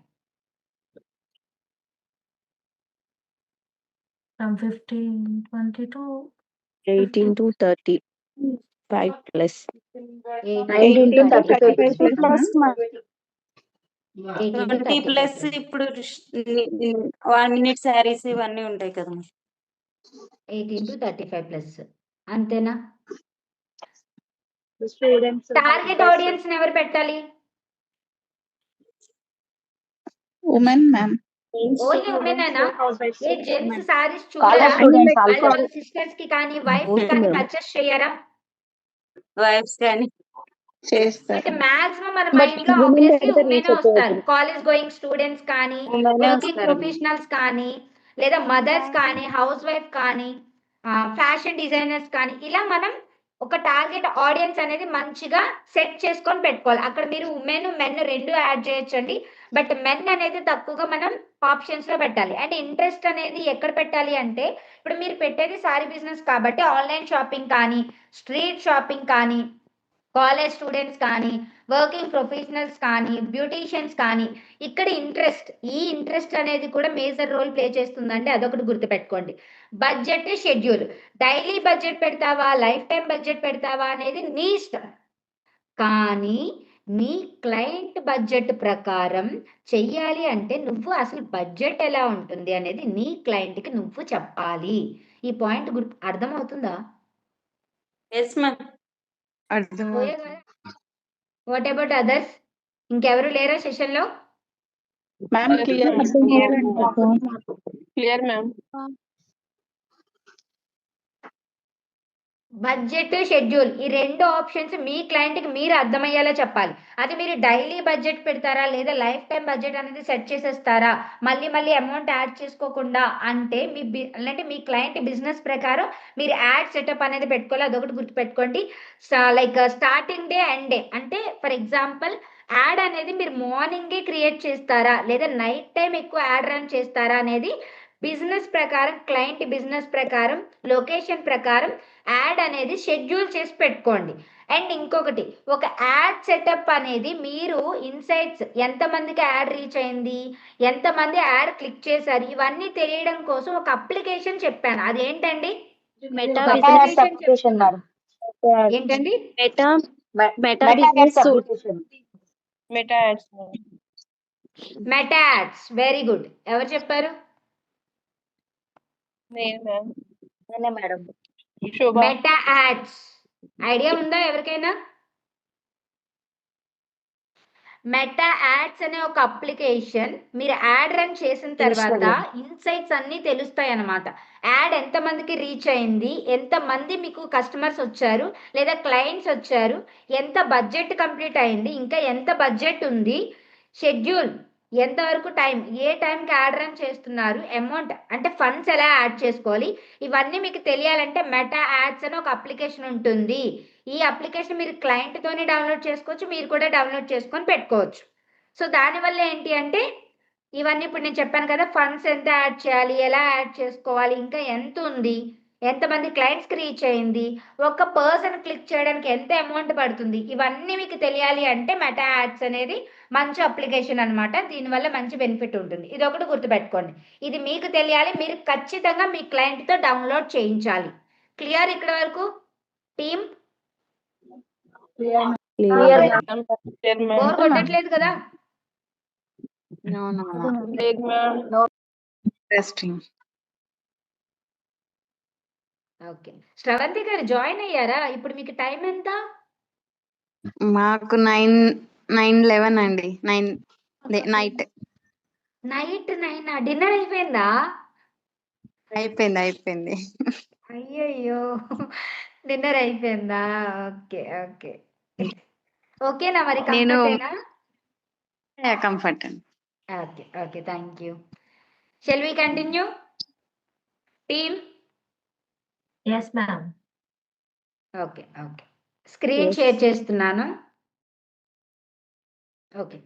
From 15, 20 to 18 to 35 plus. 19 to 35 plus. 20 plus ఇప్పుడు 1 minute శారీస్ ఇవన్నీ ఉంటాయి కదా. 18 to 35 ప్లస్, అంతేనా? Students. టార్గెట్ ఆడియన్స్ ఎవరు పెట్టాలి? Women, ma'am. ఓన్లీ ఉమెనేనా? ఏ జెంట్స్ సారీస్ College చూడరా? students also. వాళ్ళ సిస్టర్స్ కి కానీ, వైఫ్ కి కానీ పర్చేస్ చేయరా? వైఫ్స్ కానీ చేస్తారు. అంటే మాక్సిమం మన But మైండ్ లో women ఆబ్వియస్లీ అయితే ఉమెన్ reach వస్తారు. అయిపోతుంది. కాలేజ్ గోయింగ్ స్టూడెంట్స్ కానీ, Women వర్కింగ్ వస్తారు. ప్రొఫెషనల్స్ కానీ, లేదా మదర్స్ కానీ, హౌస్ వైఫ్ కానీ, ఫ్యాషన్ డిజైనర్స్ కానీ, ఇలా మనం ఒక టార్గెట్ ఆడియన్స్ అనేది మంచిగా సెట్ చేసుకొని పెట్టుకోవాలి. అక్కడ మీరు ఉమెన్, మెన్ రెండు యాడ్ చేయొచ్చండి. బట్ మెన్ అనేది తక్కువగా మనం ఆప్షన్స్ లో పెట్టాలి. అండ్ ఇంట్రెస్ట్ అనేది ఎక్కడ పెట్టాలి అంటే, ఇప్పుడు మీరు పెట్టేది సారీ బిజినెస్ కాబట్టి ఆన్లైన్ షాపింగ్ కానీ, స్ట్రీట్ షాపింగ్ కానీ, కాలేజ్ స్టూడెంట్స్ కానీ, వర్కింగ్ ప్రొఫెషనల్స్ కానీ, బ్యూటీషియన్స్ కానీ, ఇక్కడ ఇంట్రెస్ట్, ఈ ఇంట్రెస్ట్ అనేది కూడా మేజర్ రోల్ ప్లే చేస్తుందండి. అదొకటి గుర్తుపెట్టుకోండి. బడ్జెట్, షెడ్యూల్, డైలీ బడ్జెట్ పెడతావా, లైఫ్ టైం బడ్జెట్ పెడతావా అనేది నీ ఇష్టం. కానీ నీ క్లయింట్ బడ్జెట్ ప్రకారం చెయ్యాలి అంటే నువ్వు అసలు బడ్జెట్ ఎలా ఉంటుంది అనేది నీ క్లయింట్కి నువ్వు చెప్పాలి. ఈ పాయింట్ అర్థమవుతుందా? Yes ma'am. What about others? ఇంకెవరు లేరా సెషన్ లో? Ma'am, clear. Clear, ma'am. Budget, schedule, ఈ రెండు ఆప్షన్స్ మీ క్లయింట్కి మీరు అర్థమయ్యేలా చెప్పాలి. అది మీరు డైలీ బడ్జెట్ పెడతారా, లేదా లైఫ్ టైం బడ్జెట్ అనేది సెట్ చేసేస్తారా, మళ్ళీ మళ్ళీ అమౌంట్ యాడ్ చేసుకోకుండా అంటే అంటే మీ క్లయింట్ బిజినెస్ ప్రకారం మీరు యాడ్ సెటప్ అనేది పెట్టుకోవాలి. అదొకటి గుర్తుపెట్టుకోండి. Like starting day, end day, అంటే ఫర్ ఎగ్జాంపుల్ యాడ్ అనేది మీరు మార్నింగే క్రియేట్ చేస్తారా, లేదా నైట్ టైం ఎక్కువ యాడ్ రన్ చేస్తారా అనేది బిజినెస్ ప్రకారం, క్లయింట్ బిజినెస్ ప్రకారం, లొకేషన్ ప్రకారం యాడ్ అనేది షెడ్యూల్ చేసి పెట్టుకోండి. అండ్ ఇంకొకటి, ఒక యాడ్ సెటప్ అనేది మీరు ఇన్సైట్స్, ఎంతమందికి యాడ్ రీచ్ అయింది, ఎంతమంది యాడ్ క్లిక్ చేశారు, ఇవన్నీ తెలియడం కోసం ఒక అప్లికేషన్ చెప్పాను. అదేంటండి? Meta ఒక business application, madam. ఏంటండి? Meta Meta business ads suite. application. Meta ads, ma'am. Meta ads. Very good. ఎవరు చెప్పారు? Name, ma'am. నేనే madam. Shobha. Meta ads idea ఉందా ఎవరికైనా? మెటా యాడ్స్ అనే ఒక అప్లికేషన్ మీరు యాడ్ రన్ చేసిన తర్వాత ఇన్సైట్స్ అన్ని తెలుస్తాయి అన్నమాట. యాడ్ ఎంతమందికి రీచ్ అయింది, ఎంతమంది మీకు కస్టమర్స్ వచ్చారు లేదా క్లయింట్స్ వచ్చారు, ఎంత బడ్జెట్ కంప్లీట్ అయింది, ఇంకా ఎంత బడ్జెట్ ఉంది, షెడ్యూల్, ఎంతవరకు టైం, ఏ టైంకి యాడ్ రన్ చేస్తున్నారు, అమౌంట్ అంటే ఫండ్స్ ఎలా యాడ్ చేసుకోవాలి, ఇవన్నీ మీకు తెలియాలంటే మెటా యాడ్స్ అని ఒక అప్లికేషన్ ఉంటుంది. ఈ అప్లికేషన్ మీరు క్లయింట్తోనే డౌన్లోడ్ చేసుకోవచ్చు, మీరు కూడా డౌన్లోడ్ చేసుకొని పెట్టుకోవచ్చు. సో దానివల్ల ఏంటి అంటే ఇవన్నీ ఇప్పుడు నేను చెప్పాను కదా, ఫండ్స్ ఎంత యాడ్ చేయాలి, ఎలా యాడ్ చేసుకోవాలి, ఇంకా ఎంత ఉంది, ఎంతమంది క్లయింట్స్కి రీచ్ అయింది, ఒక పర్సన్ క్లిక్ చేయడానికి ఎంత అమౌంట్ పడుతుంది, ఇవన్నీ మీకు తెలియాలి అంటే మెటా యాడ్స్ అనేది మంచి అప్లికేషన్ అనమాట. దీనివల్ల మంచి బెనిఫిట్ ఉంటుంది. ఇది ఒకటి గుర్తుపెట్టుకోండి. ఇది మీకు తెలియాలి, మీరు ఖచ్చితంగా మీ క్లయింట్తో డౌన్లోడ్ చేయించాలి. క్లియర్ ఇక్కడ వరకు టీమ్? Clear, ma'am. బోర్ కొట్టట్లేదు కదా? లేదు మ్యామ్. ఓకే. శ్రవంతి గారు జాయిన్ అయ్యారా? ఇప్పుడు మీకు టైం ఎంత? మాకు 9:11 అండి. నైట్ నైట్ 9 డిన్నర్ అయిపోయిందా? అయిపోయింది. అయ్యయ్యో! డిన్నర్ అయిపోయిందా? ఓకే. ఓకే. ఓకేనా మరి నేను కంఫర్టేనా? కంఫర్ట్ అండి. Okay. Okay. Thank you. Shall we continue? Team? Yes, ma'am. Okay. Okay. Screen Yes. Share చేస్తున్నాను. ఓకే.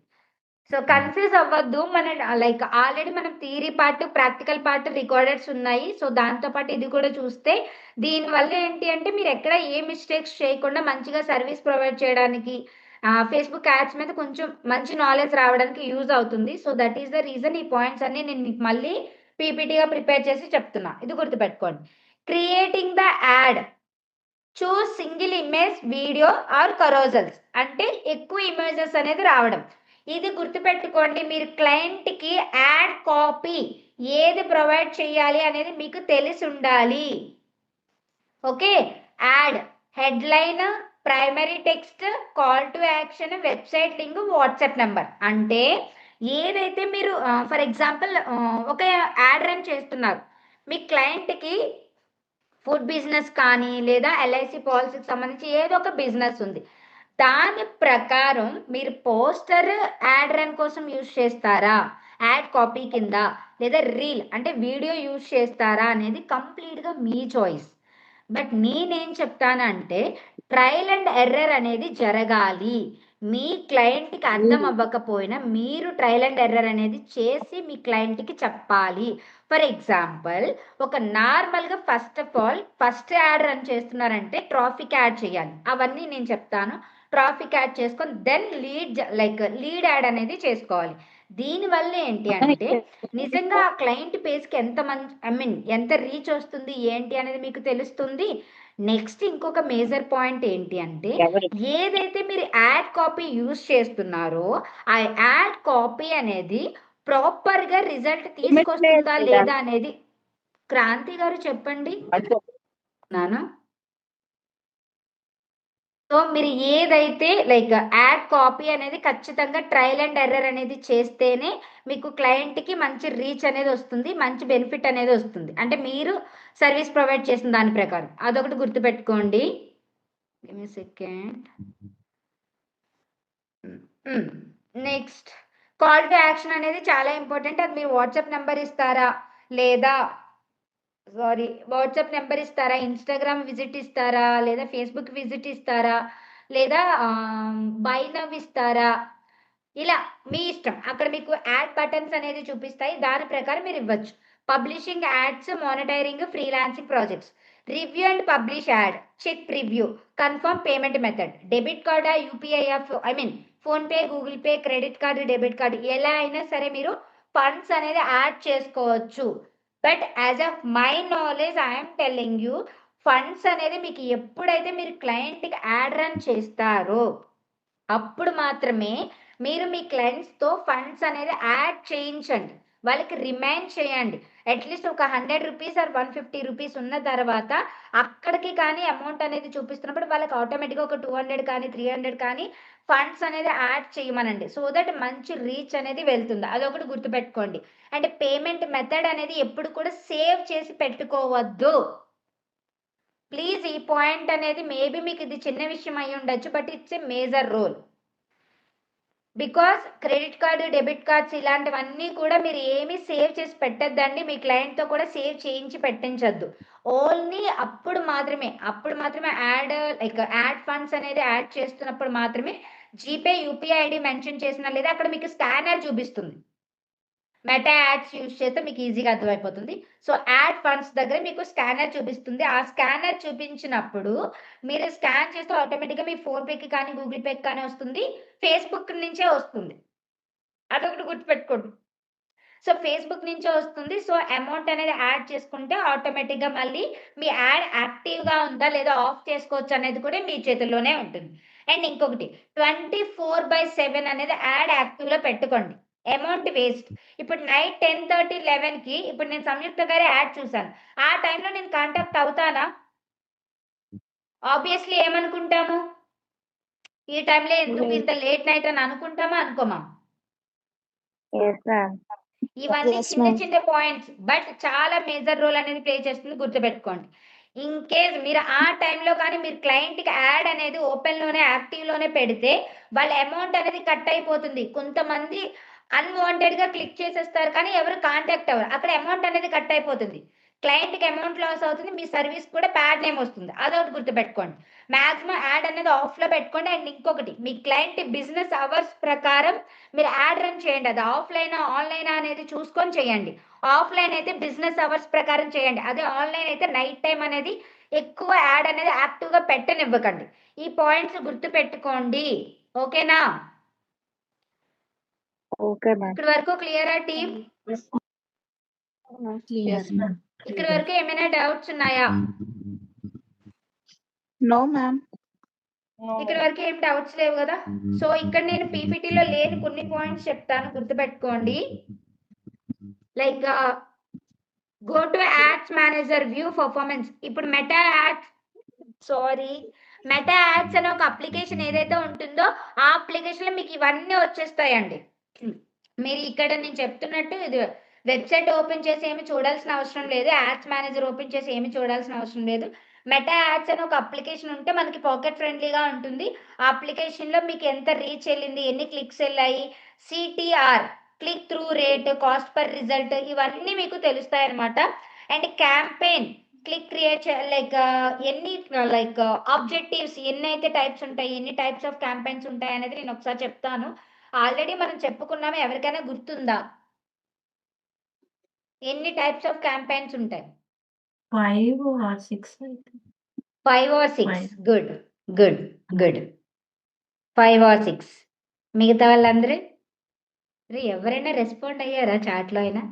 సో కన్‌ఫ్యూజ్ అవ్వద్దు. మన లైక్ ఆల్రెడీ మనం theory part, practical part recordeds ఉన్నాయి. సో దాంతో పాటు ఇది కూడా చూస్తే దీనివల్ల ఏంటి అంటే మీరు ఎక్కడ ఏ మిస్టేక్స్ చేయకుండా మంచిగా సర్వీస్ ప్రొవైడ్ చేయడానికి ఫేస్‌బుక్ యాడ్స్ మీద కొంచెం మంచి నాలెడ్జ్ రావడానికి యూజ్ అవుతుంది. So that is the reason ఈ పాయింట్స్ అన్నీ నేను మీకు మళ్ళీ పీపీటీగా ప్రిపేర్ చేసి చెప్తున్నా. ఇది గుర్తుపెట్టుకోండి. Creating the ad. Choose single image, video or carousels అంటే ఎక్కువ ఇమేజెస్ అనేది రావడం. ఇది గుర్తుపెట్టుకోండి. మీరు క్లయింట్‌కి యాడ్ కాపీ ఏది ప్రొవైడ్ చేయాలి అనేది మీకు తెలిసి ఉండాలి. Okay. Add headline, primary text, call to action, website link, WhatsApp number. అంటే ఏదైతే మీరు ఫర్ ఎగ్జాంపుల్ ఒక యాడ్ రన్ చేస్తున్నారు. మీ క్లయింట్‌కి ఫుడ్ బిజినెస్ కానీ లేదా ఎల్ఐసి పాలసీకి సంబంధించి ఏదో ఒక బిజినెస్ ఉంది. దాని ప్రకారం మీరు పోస్టర్ యాడ్ రన్ కోసం యూజ్ చేస్తారా, యాడ్ కాపీ కింద, లేదా రీల్ అంటే వీడియో యూజ్ చేస్తారా అనేది కంప్లీట్గా మీ చాయిస్. బట్ నేనేం చెప్తానంటే ట్రయల్ అండ్ ఎర్రర్ అనేది జరగాలి. మీ క్లయింట్కి అర్థం అవ్వకపోయినా మీరు ట్రయల్ అండ్ ఎర్రర్ అనేది చేసి మీ క్లయింట్కి చెప్పాలి. ఫర్ ఎగ్జాంపుల్ ఒక నార్మల్గా first of all first ad run చేస్తున్నారంటే ట్రాఫిక్ యాడ్ చేయాలి. అవన్నీ నేను చెప్తాను. ట్రాఫిక్ యాడ్ చేసుకొని దెన్ లీడ్ యాడ్ అనేది చేసుకోవాలి. దీనివల్ల ఏంటి అంటే నిజంగా ఆ క్లయింట్ పేజ్కి ఎంత ఎంత రీచ్ వస్తుంది ఏంటి అనేది మీకు తెలుస్తుంది. నెక్స్ట్ ఇంకొక మేజర్ పాయింట్ ఏంటి అంటే ఏదైతే మీరు యాడ్ కాపీ యూజ్ చేస్తున్నారో ఆ యాడ్ కాపీ అనేది ప్రాపర్గా రిజల్ట్ తీసుకొస్తుందా లేదా అనేది క్రాంతి గారు చెప్పండి. నానా సో మీరు ఏదైతే యాడ్ కాపీ అనేది ఖచ్చితంగా ట్రయల్ అండ్ ఎర్రర్ అనేది చేస్తేనే మీకు క్లయింట్కి మంచి రీచ్ అనేది వస్తుంది, మంచి బెనిఫిట్ అనేది వస్తుంది. అంటే మీరు సర్వీస్ ప్రొవైడ్ చేసిన దాని ప్రకారం అదొకటి గుర్తుపెట్టుకోండి. Second next call to action అనేది చాలా ఇంపార్టెంట్. అది మీరు వాట్సాప్ నెంబర్ ఇస్తారా లేదా వాట్సాప్ నెంబర్ ఇస్తారా, ఇన్స్టాగ్రామ్ విజిట్ ఇస్తారా, లేదా ఫేస్బుక్ విజిట్ ఇస్తారా, లేదా బై నవ్ ఇస్తారా, ఇలా మీ ఇష్టం. అక్కడ మీకు యాడ్ బటన్స్ అనేది చూపిస్తాయి. దాని ప్రకారం మీరు ఇవ్వచ్చు. Publishing ads, monitoring, freelancing projects, review and publish ad, check preview, confirm payment method, debit కార్డా, UPI PhonePe, Google pay, credit card, debit card, ఎలా అయినా సరే మీరు ఫండ్స్ అనేది యాడ్ చేసుకోవచ్చు. But as of my knowledge I'm telling you funds అనేది మీకు ఎప్పుడైతే మీరు క్లయింట్కి యాడ్ రన్ చేస్తారో అప్పుడు మాత్రమే మీరు మీ క్లయింట్స్తో ఫండ్స్ అనేది యాడ్ చేయించండి. వాళ్ళకి రిమైండ్ చేయండి. అట్లీస్ట్ ఒక 100 రూపీస్ ఆర్ 150 రూపీస్ ఉన్న తర్వాత అక్కడికి కానీ అమౌంట్ అనేది చూపిస్తున్నప్పుడు వాళ్ళకి ఆటోమేటిక్గా ఒక 200 కానీ 300 కానీ ఫండ్స్ అనేది యాడ్ చేయమనండి. సో దట్ మంచి రీచ్ అనేది వెళ్తుంది. అదొకటి గుర్తుపెట్టుకోండి. అండ్ పేమెంట్ మెథడ్ అనేది ఎప్పుడు కూడా సేవ్ చేసి పెట్టుకోవద్దు. ప్లీజ్ ఈ పాయింట్ అనేది మేబీ మీకు ఇది చిన్న విషయం అయి ఉండొచ్చు, but it's a major role. Because credit card, debit cards ఇలాంటివన్నీ కూడా మీరు ఏమీ సేవ్ చేసి పెట్టద్దండి. మీ క్లయింట్తో కూడా సేవ్ చేయించి పెట్టించద్దు. ఓన్లీ అప్పుడు మాత్రమే యాడ్ ఫండ్స్ అనేది యాడ్ చేస్తున్నప్పుడు మాత్రమే జీపే, యూపీఐ ఐడి మెన్షన్ చేసిన లేదా అక్కడ మీకు స్కానర్ చూపిస్తుంది. మెటా యాడ్స్ యూజ్ చేస్తే మీకు ఈజీగా అర్థమైపోతుంది. సో యాడ్ ఫండ్స్ దగ్గర మీకు స్కానర్ చూపిస్తుంది. ఆ స్కానర్ చూపించినప్పుడు మీరు స్కాన్ చేస్తే ఆటోమేటిక్గా మీ ఫోన్పేకి కానీ గూగుల్ పేకి కానీ వస్తుంది, ఫేస్బుక్ నుంచే వస్తుంది. అదొకటి గుర్తుపెట్టుకోండి. సో ఫేస్బుక్ నుంచే వస్తుంది. సో అమౌంట్ అనేది యాడ్ చేసుకుంటే ఆటోమేటిక్గా మళ్ళీ మీ యాడ్ యాక్టివ్గా ఉందా లేదా ఆఫ్ చేసుకోవచ్చు అనేది కూడా మీ చేతుల్లోనే ఉంటుంది. అండ్ ఇంకొకటి 24/7 అనేది యాడ్ యాక్టివ్లో పెట్టుకోండి. Amount waste. ఇప్పుడు నైట్ 10:30, 11కి ఇప్పుడు నేను సంయుక్త గారి యాడ్ చూసాను. ఆ టైంలో నేను కాంటాక్ట్ అవుతానా? ఆబ్వియస్లీ ఏమనుకుంటాము, ఈ టైంలో ఎందుకు ఇంత లేట్ నైట్ అని అనుకుంటామా అనుకోమా? Yes, ma'am. ఇవన్నీ Yes, చిన్న ma'am. చిన్న పాయింట్స్, బట్ చాలా మేజర్ రోల్ అనేది ప్లే చేస్తుంది, గుర్తుపెట్టుకోండి. ఇన్ కేస్ మీరు ఆ టైంలో కానీ మీరు క్లయింట్కి యాడ్ అనేది ఓపెన్లోనే యాక్టివ్లోనే పెడితే వాళ్ళ అమౌంట్ అనేది కట్ అయిపోతుంది. కొంతమంది అన్వాంటెడ్గా క్లిక్ చేసేస్తారు కానీ ఎవరు కాంటాక్ట్ అవ్వరు, అక్కడ అమౌంట్ అనేది కట్ అయిపోతుంది. క్లయింట్కి అమౌంట్ లాస్ అవుతుంది, మీ సర్వీస్ కూడా బ్యాడ్ నేమ్ వస్తుంది. అదొకటి గుర్తుపెట్టుకోండి. మ్యాక్సిమం యాడ్ అనేది ఆఫ్లో పెట్టుకోండి. అండ్ ఇంకొకటి, మీ క్లయింట్ బిజినెస్ అవర్స్ ప్రకారం మీరు యాడ్ రన్ చేయండి. అది ఆఫ్లైనా ఆన్లైనా అనేది చూసుకొని చేయండి. ఆఫ్లైన్ అయితే బిజినెస్ అవర్స్ ప్రకారం చేయండి. అదే ఆన్లైన్ అయితే నైట్ టైం అనేది ఎక్కువ యాడ్ అనేది యాక్టివ్గా పెట్టనివ్వకండి. ఈ పాయింట్స్ గుర్తు పెట్టుకోండి. ఓకేనా? Okay, ma'am. ఇక్కడ వరకు క్లియరా టీమ్? Yes, ma'am. ఇక్కడ వరకు ఏమైనా డౌట్స్ ఉన్నాయా? No, ma'am. ఇక్కడ వరకు ఏం డౌట్స్ లేవు కదా? సో ఇక్కడ నేను పీపీటీలో లేని కొన్ని పాయింట్స్ చెప్తాను, గుర్తుపెట్టుకోండి. Like go to ads manager, view performance. ఇప్పుడు మెటా యాడ్స్ అనే ఒక అప్లికేషన్ ఏదైతే ఉంటుందో ఆ అప్లికేషన్లో మీకు ఇవన్నీ వచ్చేస్తాయండి. మీరు ఇక్కడ నేను చెప్తున్నట్టు ఇది వెబ్సైట్ ఓపెన్ చేసి ఏమి చూడాల్సిన అవసరం లేదు, యాడ్స్ మేనేజర్ ఓపెన్ చేసి ఏమి చూడాల్సిన అవసరం లేదు. మెటా యాడ్స్ అని ఒక అప్లికేషన్ ఉంటే మనకి పాకెట్ ఫ్రెండ్లీగా ఉంటుంది. ఆ అప్లికేషన్లో మీకు ఎంత రీచ్ వెళ్ళింది, ఎన్ని క్లిక్స్ వెళ్ళాయి, CTR, click through rate, cost per result, ఇవన్నీ మీకు తెలుస్తాయి అనమాట. అండ్ క్యాంపెయిన్ క్లిక్ క్రియేట్ ఎన్ని ఆబ్జెక్టివ్స్ ఎన్ని అయితే టైప్స్ ఉంటాయి, ఎన్ని టైప్స్ ఆఫ్ క్యాంపెయిన్స్ ఉంటాయి అనేది నేను ఒకసారి చెప్తాను. ఆల్రెడీ మనం చెప్పుకున్నాము, ఎవరికైనా గుర్తుందా ఎన్ని టైప్స్ ఆఫ్ క్యాంపెయిన్స్ ఉంటాయి? 5 or 6. 5 or 6. Five. Good good good. 5 or 6. మిగతా వాళ్ళందరూ ఎవరైనా రెస్పాండ్ అయ్యారా చాట్లో అయినా?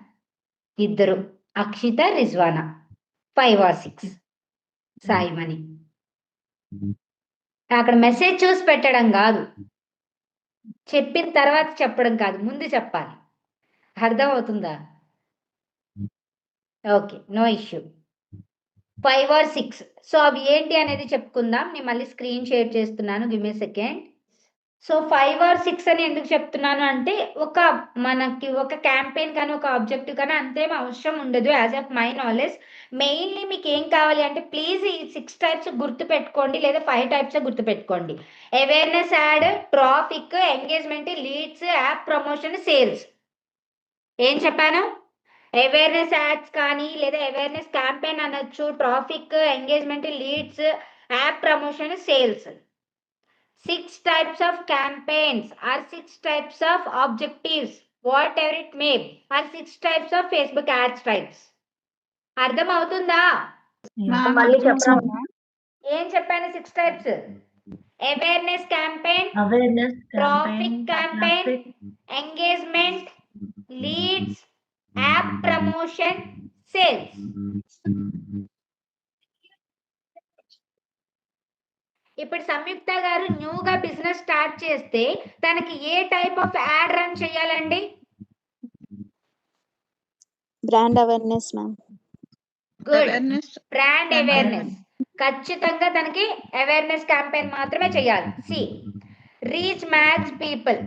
ఇద్దరు, అక్షిత, రిజ్వానా. 5 or 6. సాయిమణి. అక్కడ మెసేజ్ చూసి పెట్టడం కాదు, చెప్పిన తర్వాత చెప్పడం కాదు, ముందు చెప్పాలి. అర్థం అవుతుందా? Okay, no issue. 5 or 6. So అవి ఏంటి అనేది చెప్పుకుందాం. నేను మళ్ళీ స్క్రీన్ షేర్ చేస్తున్నాను, give me second. So 5 or 6 అని ఎందుకు చెప్తున్నాను అంటే మనకి ఒక క్యాంపెయిన్ కానీ ఒక ఆబ్జెక్టివ్ కానీ అంతేం అవసరం ఉండదు. As of my knowledge mainly మీకు ఏం కావాలి అంటే ప్లీజ్ ఈ 6 టైప్స్ గుర్తు పెట్టుకోండి, లేదా 5 టైప్స్ గుర్తు పెట్టుకోండి. Awareness add, traffic, engagement, leads, app promotion, sales. ఏం చెప్పాను? అవేర్నెస్ యాడ్స్ కానీ లేదా అవేర్నెస్ క్యాంపెయిన్ అనొచ్చు, traffic, engagement, leads, app promotion, sales. 6 types of campaigns or 6 types of objectives, whatever it may, or 6 types of Facebook ads types. అర్థం అవుతుందా? మళ్ళీ చెప్పండి. ఏం చెప్పాను? 6 types. Awareness campaign, Awareness traffic campaign, campaign, traffic, engagement, leads, app promotion, sales. ఇప్పుడు సంయుక్త గారు న్యూగా business start చేస్తే తనకి ఏ టైప్ ఆఫ్ యాడ్ రన్ చేయాలండి? Brand awareness ma'am. Good. Awareness. Brand awareness. ఖచ్చితంగా తనకి అవేర్నెస్ క్యాంపెయిన్ మాత్రమే చేయాలి. See reach max people.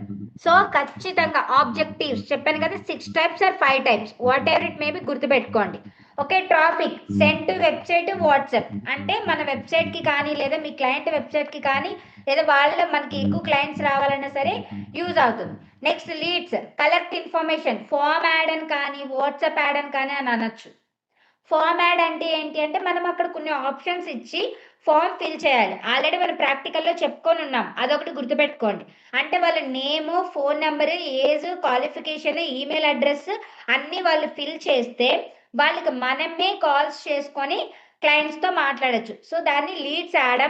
So ఖచ్చితంగా ఆబ్జెక్టివ్స్ చెప్పాను కదా, 6 types or 5 types, whatever it may be, గుర్తుపెట్టుకోండి. Okay. Traffic, send to website, WhatsApp. అంటే మన వెబ్సైట్కి కానీ లేదా మీ క్లయింట్ వెబ్సైట్కి కానీ లేదా మనకి ఎక్కువ క్లయింట్స్ రావాలన్నా సరే యూజ్ అవుతుంది. Next leads, collect information. Form ad అని కానీ వాట్సాప్ యాడ్ అని కానీ అని అనొచ్చు. ఫామ్ యాడ్ అంటే ఏంటి అంటే మనం అక్కడ కొన్ని ఆప్షన్స్ ఇచ్చి ఫామ్ ఫిల్ చేయాలి. ఆల్రెడీ మనం ప్రాక్టికల్లో చెప్పుకొని ఉన్నాం, అదొకటి గుర్తుపెట్టుకోండి. అంటే వాళ్ళ name, phone number, age, qualification, email address అన్నీ వాళ్ళు ఫిల్ చేస్తే వాళ్ళకి మనమే కాల్స్ చేసుకొని క్లయింట్స్తో మాట్లాడచ్చు. సో దాన్ని లీడ్స్ యాడ్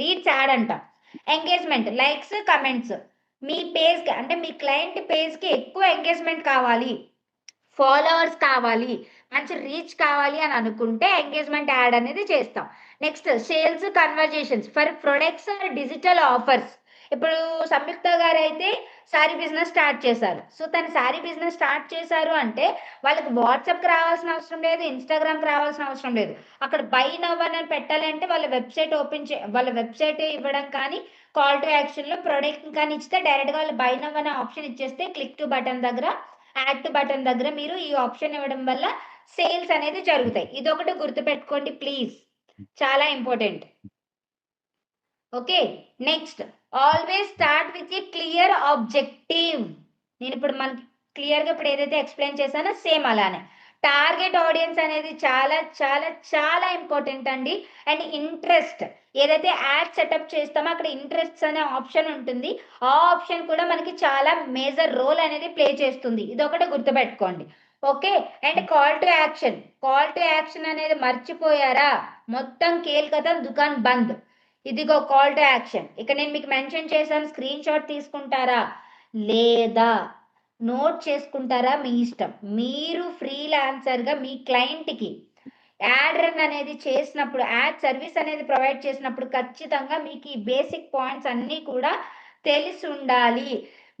లీడ్స్ యాడ్ అంటాం. Engagement, likes, comments. మీ పేజ్కి అంటే మీ క్లయింట్ పేజ్కి ఎక్కువ ఎంగేజ్మెంట్ కావాలి, ఫాలోవర్స్ కావాలి, మంచి రీచ్ కావాలి అని అనుకుంటే ఎంగేజ్మెంట్ యాడ్ అనేది చేస్తాం. Next sales conversations for products or digital offers. ఇప్పుడు సంయుక్త గారు అయితే శారీ బిజినెస్ స్టార్ట్ చేశారు. సో తను శారీ బిజినెస్ స్టార్ట్ చేశారు అంటే వాళ్ళకి వాట్సాప్కి రావాల్సిన అవసరం లేదు, ఇన్స్టాగ్రామ్కి రావాల్సిన అవసరం లేదు. అక్కడ బై నవ్ అని పెట్టాలంటే వాళ్ళ వెబ్సైట్ వాళ్ళ వెబ్సైట్ ఇవ్వడం కానీ, కాల్ టు యాక్షన్లో ప్రొడక్ట్ కానీ ఇస్తే డైరెక్ట్గా వాళ్ళు బై నవ్ అనే ఆప్షన్ ఇచ్చేస్తే క్లిక్ టు బటన్ దగ్గర, యాడ్ టు బటన్ దగ్గర మీరు ఈ ఆప్షన్ ఇవ్వడం వల్ల సేల్స్ అనేది జరుగుతాయి. ఇదొకటి గుర్తుపెట్టుకోండి ప్లీజ్, చాలా important. Okay, next always start with a clear objective. నేను ఇప్పుడు మనకి క్లియర్గా ఇప్పుడు ఏదైతే ఎక్స్ప్లెయిన్ చేశానో సేమ్ అలానే టార్గెట్ ఆడియన్స్ అనేది చాలా చాలా చాలా ఇంపార్టెంట్ అండి. అండ్ ఇంట్రెస్ట్, ఏదైతే యాడ్ సెటప్ చేస్తామో అక్కడ ఇంట్రెస్ట్ అనే ఆప్షన్ ఉంటుంది. ఆ ఆప్షన్ కూడా మనకి చాలా మేజర్ రోల్ అనేది ప్లే చేస్తుంది. ఇదొకటి గుర్తుపెట్టుకోండి. Okay, and call to action. Call to action అనేది మర్చిపోయారా? మొత్తం కేల్కతం దుకాన్ బంద్, ఇదిగో కాల్ టు యాక్షన్. ఇక నేను మీకు మెన్షన్ చేశాను, స్క్రీన్ షాట్ తీసుకుంటారా లేదా నోట్ చేసుకుంటారా మీ ఇష్టం. మీరు ఫ్రీలాన్సర్గా మీ క్లయింట్కి యాడ్ రన్ అనేది చేసినప్పుడు, యాడ్ సర్వీస్ అనేది ప్రొవైడ్ చేసినప్పుడు ఖచ్చితంగా మీకు ఈ బేసిక్ పాయింట్స్ అన్నీ కూడా తెలిసి ఉండాలి.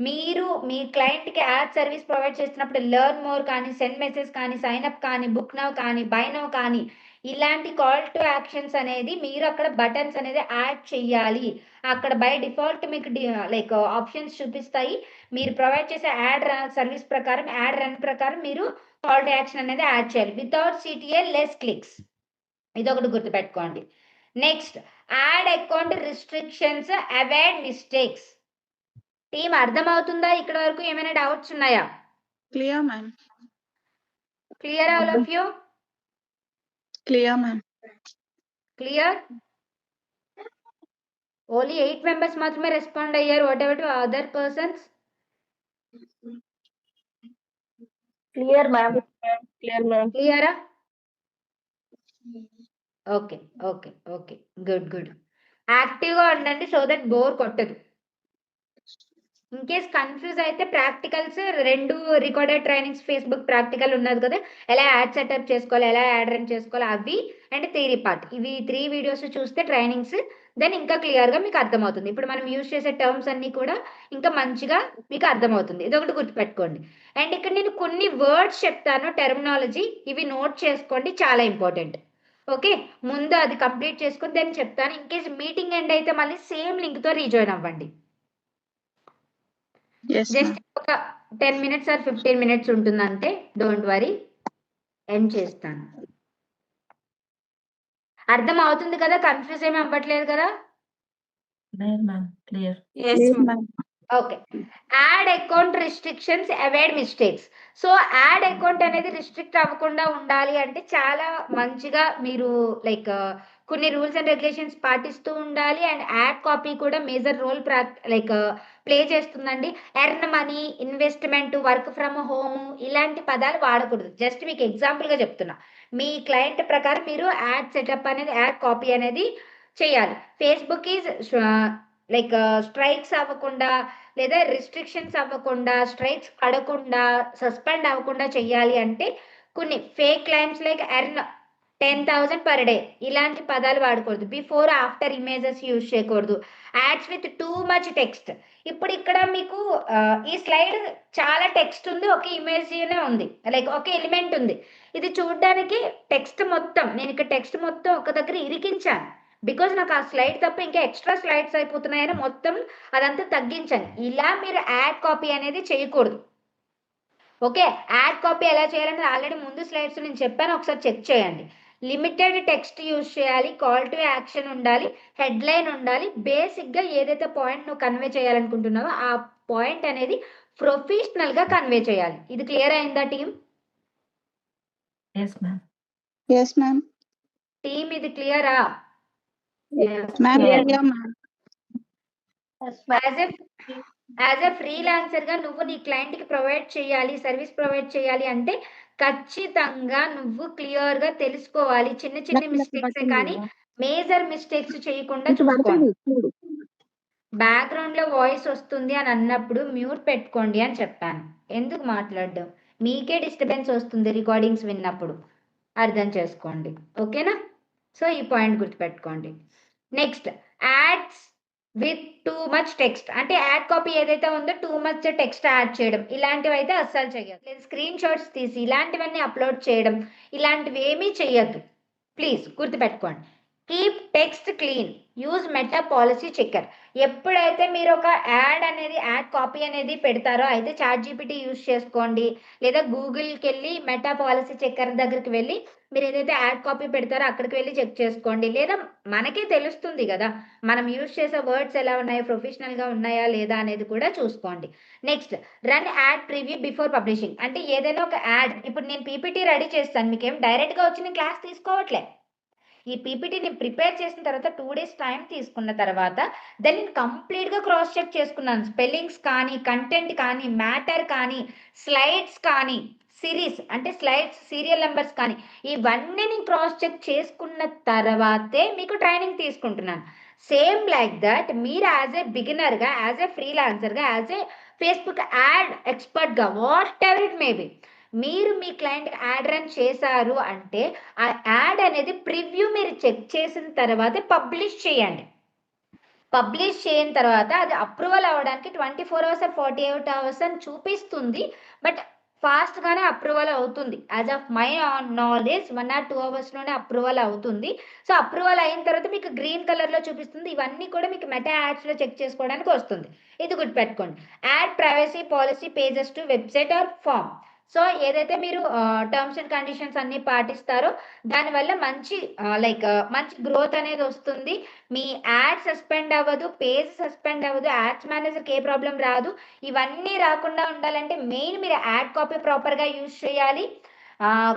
మీరు మీ క్లయింట్కి యాడ్ సర్వీస్ ప్రొవైడ్ చేసినప్పుడు లెర్న్ మోర్ కానీ, సెండ్ మెసేజ్ కానీ, సైన్ అప్ కానీ, బుక్ నవ్ కానీ, బై నవ్ కానీ, ఇలాంటి కాల్ టు యాక్షన్స్ అనేది మీరు అక్కడ బటన్స్ అనేది యాడ్ చేయాలి. అక్కడ బై డిఫాల్ట్ మీకు లైక్ ఆప్షన్స్ చూపిస్తాయి. మీరు ప్రొవైడ్ చేసే యాడ్ సర్వీస్ ప్రకారం, యాడ్ రన్ ప్రకారం మీరు కాల్ టు యాక్షన్ అనేది యాడ్ చేయాలి. వితౌట్ సిటిఏ లెస్ క్లిక్స్, ఇదొకటి గుర్తుపెట్టుకోండి. Next ad account restrictions, avoid mistakes. Team అర్థమవుతుందా? ఇక్కడ వరకు ఏమైనా డౌట్స్ ఉన్నాయా? Clear ma'am. Clear all of you? Clear ma'am. Clear? Only 8 members మాత్రమే రెస్పాండ్ అయ్యారు. Whatever to other persons? Clear ma'am. Clear ma'am. క్లియరా? Okay okay okay, good good. యాక్టివ్గా ఉండండి సో దట్ బోర్ కొట్టదు. ఇన్ కేస్ కన్ఫ్యూజ్ అయితే practicals 2 recorded trainings, Facebook practical ఉన్నది కదా, ఎలా యాడ్ సెటప్ చేసుకోవాలి, ఎలా యాడ్ రన్ చేసుకోవాలి, అవి అండ్ థియరీ పార్ట్, ఇవి 3 వీడియోస్ చూస్తే ట్రైనింగ్స్ దెన్ ఇంకా క్లియర్గా మీకు అర్థమవుతుంది. ఇప్పుడు మనం యూజ్ చేసే టర్మ్స్ అన్నీ కూడా ఇంకా మంచిగా మీకు అర్థమవుతుంది. ఇదొకటి గుర్తుపెట్టుకోండి. అండ్ ఇక్కడ నేను కొన్ని వర్డ్స్ చెప్తాను, టెర్మినాలజీ, ఇవి నోట్ చేసుకోండి, చాలా ఇంపార్టెంట్. ఓకే, ముందు అది కంప్లీట్ చేసుకుని దెన్ చెప్తాను. ఇన్ కేస్ మీటింగ్ ఎండ్ అయితే మళ్ళీ సేమ్ లింక్తో రీజాయిన్ అవ్వండి. జస్ట్ ఒక 10 minutes ఆర్ 15 minutes ఉంటుంది అంతే, డోంట్ వరీ. ఎండ్ చేస్తాను. అర్థం అవుతుంది కదా? కన్ఫ్యూజ్ ఏమీ అవ్వట్లేదు కదా? లేదు ma'am, clear. Yes ma'am. Okay, ad account restrictions, avoid mistakes. So ad account అనేది రిస్ట్రిక్ట్ అవ్వకుండా ఉండాలి అంటే చాలా మంచిగా మీరు లైక్ కొన్ని రూల్స్ అండ్ రెగ్యులేషన్స్ పాటిస్తూ ఉండాలి. అండ్ యాడ్ కాపీ కూడా మేజర్ రోల్ లైక్ ప్లే చేస్తుందండి. Earn money, investment, work from home, ఇలాంటి పదాలు వాడకూడదు. జస్ట్ మీకు ఎగ్జాంపుల్గా చెప్తున్నా. మీ క్లయింట్ ప్రకారం మీరు యాడ్ సెటప్ అనేది, యాడ్ కాపీ అనేది చేయాలి. ఫేస్బుక్ ఈజ్ లైక్ స్ట్రైక్స్ అవ్వకుండా లేదా రిస్ట్రిక్షన్స్ అవ్వకుండా, స్ట్రైక్స్ పడకుండా, సస్పెండ్ అవ్వకుండా చెయ్యాలి అంటే కొన్ని fake claims like earn 10,000 per day, ఇలాంటి పదాలు వాడకూడదు. బిఫోర్ ఆఫ్టర్ ఇమేజెస్ యూజ్ చేయకూడదు. Ads with too much text. ఇప్పుడు ఇక్కడ మీకు ఈ స్లైడ్ చాలా టెక్స్ట్ ఉంది, ఒక ఇమేజ్నే ఉంది, లైక్ ఒక ఎలిమెంట్ ఉంది. ఇది చూడడానికి టెక్స్ట్ మొత్తం, నేను ఇక్కడ టెక్స్ట్ మొత్తం ఒక దగ్గర ఇరికించాను. బికాజ్ నాకు ఆ స్లైడ్ తప్ప ఇంకా ఎక్స్ట్రా స్లైడ్స్ అయిపోతున్నాయని మొత్తం అదంతా తగ్గించాను. ఇలా మీరు యాడ్ కాపీ అనేది చేయకూడదు. ఓకే, యాడ్ కాపీ ఎలా చేయాలని ఆల్రెడీ ముందు స్లైడ్స్ నేను చెప్పాను, ఒకసారి చెక్ చేయండి. లిమిటెడ్ టెక్స్ట్ యూజ్ చేయాలి, కాల్ టు యాక్షన్ ఉండాలి, హెడ్లైన్ ఉండాలి. బేసిక్గా ఏదైతే పాయింట్ నువ్వు కన్వే చేయాలనుకుంటున్నావో ఆ పాయింట్ అనేది ప్రొఫెషనల్గా కన్వే చేయాలి. ఇది క్లియర్ అయిందా team? Yes ma'am. Yes ma'am. Team ఇది క్లియరా? మ్యామ్. యాజ్ ఎ ఫ్రీలాన్సర్ గా నువ్వు నీ క్లయింట్ కి ప్రొవైడ్ చేయాలి, సర్వీస్ ప్రొవైడ్ చేయాలి అంటే ఖచ్చితంగా నువ్వు క్లియర్ గా తెలుసుకోవాలి. చిన్న చిన్న మిస్టేక్స్ కానీ మేజర్ మిస్టేక్స్ చేయకుండా చూసుకోండి. బ్యాక్గ్రౌండ్ లో వాయిస్ వస్తుంది అని అన్నప్పుడు మ్యూట్ పెట్టుకోండి అని చెప్పాను. ఎందుకు మాట్లాడడం? మీకే డిస్టర్బెన్స్ వస్తుంది రికార్డింగ్స్ విన్నప్పుడు, అర్థం చేసుకోండి. ఓకేనా? సో ఈ పాయింట్ గుర్తుపెట్టుకోండి. Next, ads with too much text, అంటే యాడ్ కాపీ ఏదైతే ఉందో టూ మచ్ టెక్స్ట్ యాడ్ చేయడం, ఇలాంటివి అయితే అస్సలు చేయొద్దు. లేదా స్క్రీన్ షాట్స్ తీసి ఇలాంటివన్నీ అప్లోడ్ చేయడం, ఇలాంటివి ఏమీ చెయ్యొద్దు. ప్లీజ్ గుర్తుపెట్టుకోండి. Keep text clean, use Meta policy checker. ఎప్పుడైతే మీరు ఒక యాడ్ కాపీ అనేది పెడతారో అయితే చాట్ జీపీటీ యూజ్ చేసుకోండి, లేదా గూగుల్కి వెళ్ళి మెటా పాలసీ చెక్కర్ దగ్గరికి వెళ్ళి మీరు ఏదైతే యాడ్ కాపీ పెడతారో అక్కడికి వెళ్ళి చెక్ చేసుకోండి. లేదా మనకే తెలుస్తుంది కదా మనం యూజ్ చేసే వర్డ్స్ ఎలా ఉన్నాయో, ప్రొఫెషనల్గా ఉన్నాయా లేదా అనేది కూడా చూసుకోండి. Next, run add preview before publishing, అంటే ఏదైనా ఒక యాడ్, ఇప్పుడు నేను పీపీటీ రెడీ చేస్తాను, మీకేం డైరెక్ట్గా వచ్చి నేను క్లాస్ తీసుకోవట్లే. ఈ పీపీటీని ప్రిపేర్ చేసిన తర్వాత 2 days టైం తీసుకున్న తర్వాత దాన్ని నేను కంప్లీట్గా క్రాస్ చెక్ చేసుకున్నాను. స్పెల్లింగ్స్ కానీ, కంటెంట్ కానీ, మ్యాటర్ కానీ, స్లైడ్స్ కానీ, సిరీస్ అంటే స్లైడ్స్ సీరియల్ నెంబర్స్ కానీ, ఇవన్నీ నేను క్రాస్ చెక్ చేసుకున్న తర్వాతే మీకు ట్రైనింగ్ తీసుకుంటున్నాను. సేమ్ లైక్ దట్ మీరు యాజ్ ఏ బిగినర్గా, యాజ్ ఏ ఫ్రీలాన్సర్గా, యాజ్ ఏ ఫేస్బుక్ యాడ్ ఎక్స్పర్ట్గా, whatever it may be, మీరు మీ క్లయింట్ యాడ్ రన్ చేశారు అంటే ఆ యాడ్ అనేది ప్రివ్యూ మీరు చెక్ చేసిన తర్వాతే పబ్లిష్ చేయండి. పబ్లిష్ చేయని తర్వాత అది అప్రూవల్ అవ్వడానికి 24 hours or 48 hours అని చూపిస్తుంది, బట్ ఫాస్ట్గానే అప్రూవల్ అవుతుంది. As of my knowledge 1 or 2 hours approval అవుతుంది. సో అప్రూవల్ అయిన తర్వాత మీకు గ్రీన్ కలర్లో చూపిస్తుంది. ఇవన్నీ కూడా మీకు మెటా యాడ్స్లో చెక్ చేసుకోవడానికి వస్తుంది. ఇది గుర్తుపెట్టుకోండి. Add privacy policy pages to website or form. So ఏదైతే మీరు టర్మ్స్ అండ్ కండిషన్స్ అన్ని పాటిస్తారో దానివల్ల మంచి మంచి గ్రోత్ అనేది వస్తుంది. మీ యాడ్ సస్పెండ్ అవ్వదు, పేజ్ సస్పెండ్ అవ్వదు, యాడ్స్ మేనేజర్కి ఏ ప్రాబ్లం రాదు. ఇవన్నీ రాకుండా ఉండాలంటే మెయిన్ మీరు యాడ్ కాపీ ప్రాపర్గా యూజ్ చేయాలి.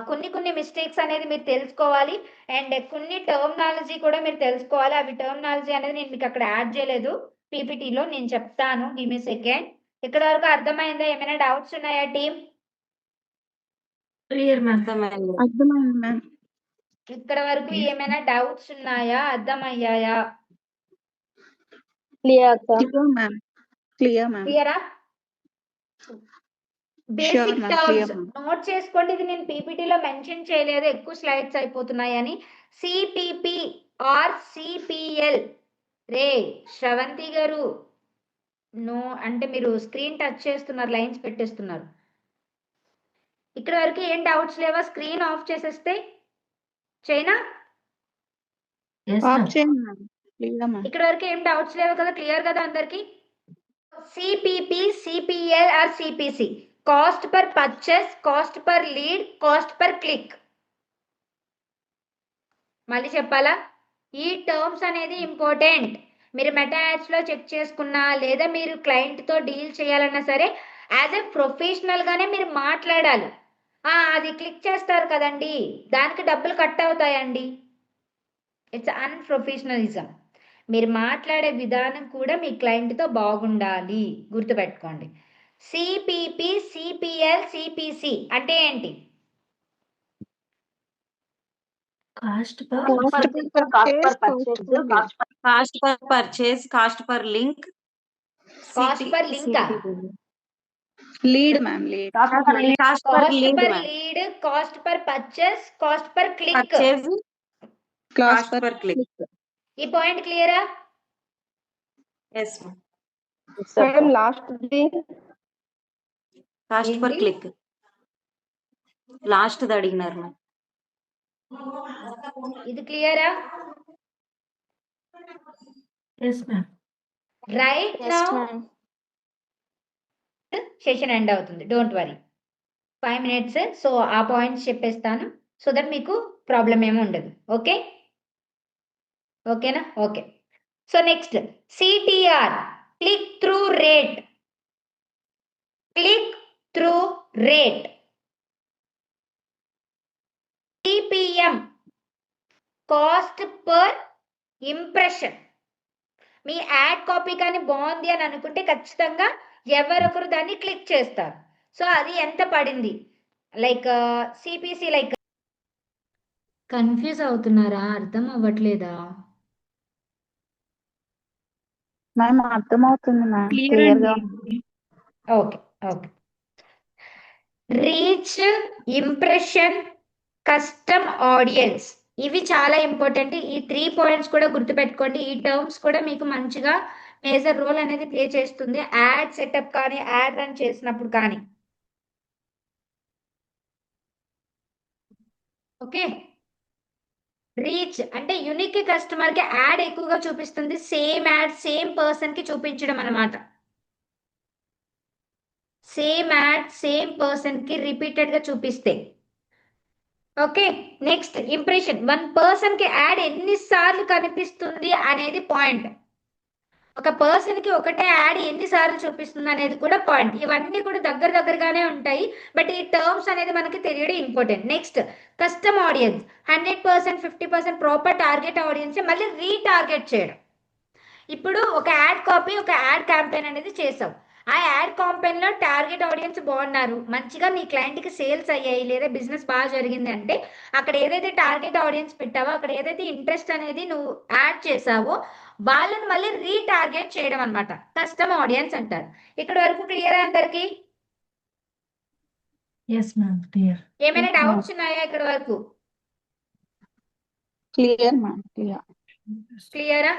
కొన్ని మిస్టేక్స్ అనేది మీరు తెలుసుకోవాలి, అండ్ కొన్ని టర్మినాలజీ కూడా మీరు తెలుసుకోవాలి. అవి టర్మినాలజీ అనేది నేను మీకు అక్కడ యాడ్ చేయలేదు, పీపీటీలో నేను చెప్తాను. Give me second. ఇక్కడ వరకు అర్థమైందా? ఏమైనా డౌట్స్ ఉన్నాయా టీమ్? Clear, ma'am. అర్థమైంది. అర్థమైంది మ్యామ్. ఇక్కడ వరకు ఏమైనా డౌట్స్ ఉన్నాయా? అర్థమయ్యాయా? క్లియర్ అక్క. Clear ma'am. Clear ma'am. క్లియరా? Basic ma'am, terms clear, ma'am. నోట్ చేసుకోండి. ఇది నేను పీపీటీలో మెన్షన్ చేయలేదు, ఎక్కువ స్లైడ్స్ అయిపోతున్నాయని. CPP or CPL. రే శ్రవంతి గారు, నో అంటే మీరు స్క్రీన్ టచ్ చేస్తున్నారు, లైన్స్ పెట్టేస్తున్నారు. ఇక్కడ వరకు ఏం డౌట్స్ లేవా? స్క్రీన్ ఆఫ్ చేసేస్తే చైనా Yes, ఆఫ్ ma'am. చేయండి మ్యామ్. Clear ma'am. ఇక్కడ వరకు ఏం డౌట్స్ లేవు కదా? క్లియర్ కదా అందరికి? CPP, CPL or CPC, cost per purchase, cost per lead, cost per click. మళ్ళీ చెప్పాలా? ఈ టర్మ్స్ అనేది ఇంపార్టెంట్. మీరు మెటా యాడ్స్లో చెక్ చేసుకున్నా, లేదా మీరు క్లయింట్తో డీల్ చేయాలన్నా సరే యాజ్ ఎ ప్రొఫెషనల్గానే మీరు మాట్లాడాలి. అది క్లిక్ చేస్తారు కదండి, దానికి డబ్బులు కట్ అవుతాయండి. ఇట్స్ అన్ప్రొఫెషనలిజం. మీరు మాట్లాడే విధానం కూడా మీ క్లయింట్తో బాగుండాలి, గుర్తుపెట్టుకోండి. సిపిపి, సిపిఎల్, సిపిసి అంటే ఏంటి? Cost per cost per purchase, cost per link, cost per link, lead ma'am. Lead. Cost per cost link, per lead, cost per purchase, cost per click. Purchase, class cost per click. ఈ point క్లియరా? Yes madam last cost per ఏంటి? Click last అడిగినారు ma'am. ఇది క్లియరా? Yes, ma'am. Right yes now ma'am. Session end అవుతుంది, don't worry. 5 minutes. So ఆ points చెప్పేస్తాను, so that మీకు ప్రాబ్లం ఏమి ఉండదు. ఓకే ఓకేనా? Okay. So next, CTR, click through rate. Click through rate. CPM, cost per impression. మీ ad copy కానీ బాగుంది అని అనుకుంటే ఖచ్చితంగా ఎవరొకరు దాన్ని క్లిక్ చేస్తారు. సో అది ఎంత పడింది? సిపిసి కన్ఫ్యూజ్ అవుతున్నారా? అర్థం అవ్వట్లేదా? మ్యామ్ అర్థమవుతుంది మ్యామ్. క్లియర్ క్లియర్ గా. అండి. Okay okay. Reach, impression, custom audience, ఇవి చాలా ఇంపార్టెంట్. ఈ 3 పాయింట్స్ కూడా గుర్తుపెట్టుకోండి. ఈ టర్మ్స్ కూడా మీకు మంచిగా మేజర్ రోల్ అనేది ప్లే చేస్తుంది యాడ్ సెటప్ కానీ యాడ్ రన్ చేసినప్పుడు కానీ. ఓకే, రీచ్ అంటే యూనిక్ కస్టమర్ కి యాడ్ ఎక్కువగా చూపిస్తుంది, సేమ్ యాడ్ సేమ్ పర్సన్ కి చూపించడం అన్నమాట. సేమ్ యాడ్ సేమ్ పర్సన్ కి రిపీటెడ్ గా చూపిస్తే. ఓకే, నెక్స్ట్ ఇంప్రెషన్, 1 పర్సన్ కి యాడ్ ఎన్నిసార్లు కనిపిస్తుంది అనేది పాయింట్. ఒక పర్సన్ కి ఒకటే యాడ్ ఎన్నిసార్లు చూపిస్తుంది అనేది కూడా పాయింట్. ఇవన్నీ కూడా దగ్గరగానే ఉంటాయి, బట్ ఈ టర్మ్స్ అనేది మనకి తెలియడం important. Next custom audience, 100%, 50% proper target audience మళ్ళీ రీటార్గెట్ చేయడం. ఇప్పుడు ఒక యాడ్ కాపీ, ఒక యాడ్ క్యాంపెయిన్ అనేది చేసావు. ఆ యాడ్ క్యాంపెయిన్ లో టార్గెట్ ఆడియన్స్ బాగున్నారు, మంచిగా నీ క్లయింట్ కి సేల్స్ అయ్యాయి లేదా బిజినెస్ బాగా జరిగింది అంటే అక్కడ ఏదైతే టార్గెట్ ఆడియన్స్ పెట్టావో, అక్కడ ఏదైతే ఇంట్రెస్ట్ అనేది నువ్వు యాడ్ చేసావో వాళ్ళని మళ్ళీ రీటార్గెట్ చేయడం అన్నమాట కస్టమ్ ఆడియన్స్ అంటారు. ఇక్కడ వరకు క్లియర్ అందరికి? Yes, ma'am. Clear. ఏమైనా డౌట్స్ ఉన్నాయా ఇక్కడ వరకు? Clear ma'am, clear. క్లియరా?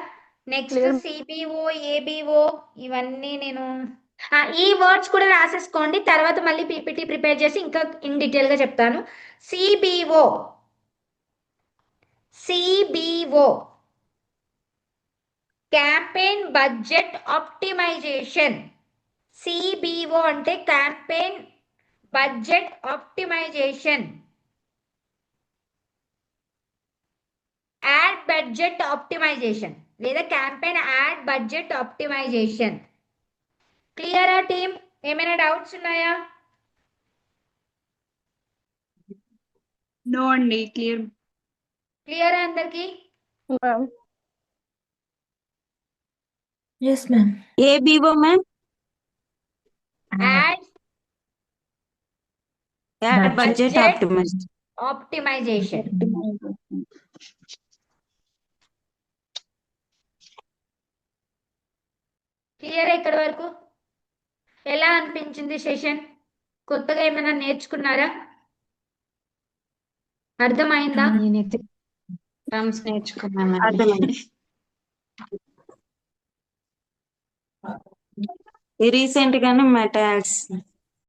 Next Clear. సిబిఓ, ఏబిఓ, ఇవన్నీ నేను ఈ వర్డ్స్ కూడా రాసేసుకోండి, తర్వాత మళ్ళీ పీపీటీ ప్రిపేర్ చేసి ఇంకా ఇన్ డీటెయిల్ గా చెప్తాను. CBO, CBO campaign budget optimization. CBO అంటే campaign budget optimization, ad budget optimization లేదా క్యాంపెయిన్ యాడ్ బడ్జెట్ ఆప్టిమైజేషన్. క్లియరా టీమ్? ఏమైనా డౌట్స్ ఉన్నాయా? నో అండి, క్లియర్. క్లియరా అందరికి? Ma'am. Yes, ma'am. ABO ma'am? Ad ad budget Budget. Optimize. Optimization. Clear ఇక్కడ వరకు? ఎలా అనిపించింది సెషన్? కొత్తగా ఏమైనా నేర్చుకున్నారా? అర్థమైందా? నేనైతే టర్మ్స్ నేర్చుకున్నాను. అర్థమైంది. రీసెంట్ గానే మెటా యాడ్స్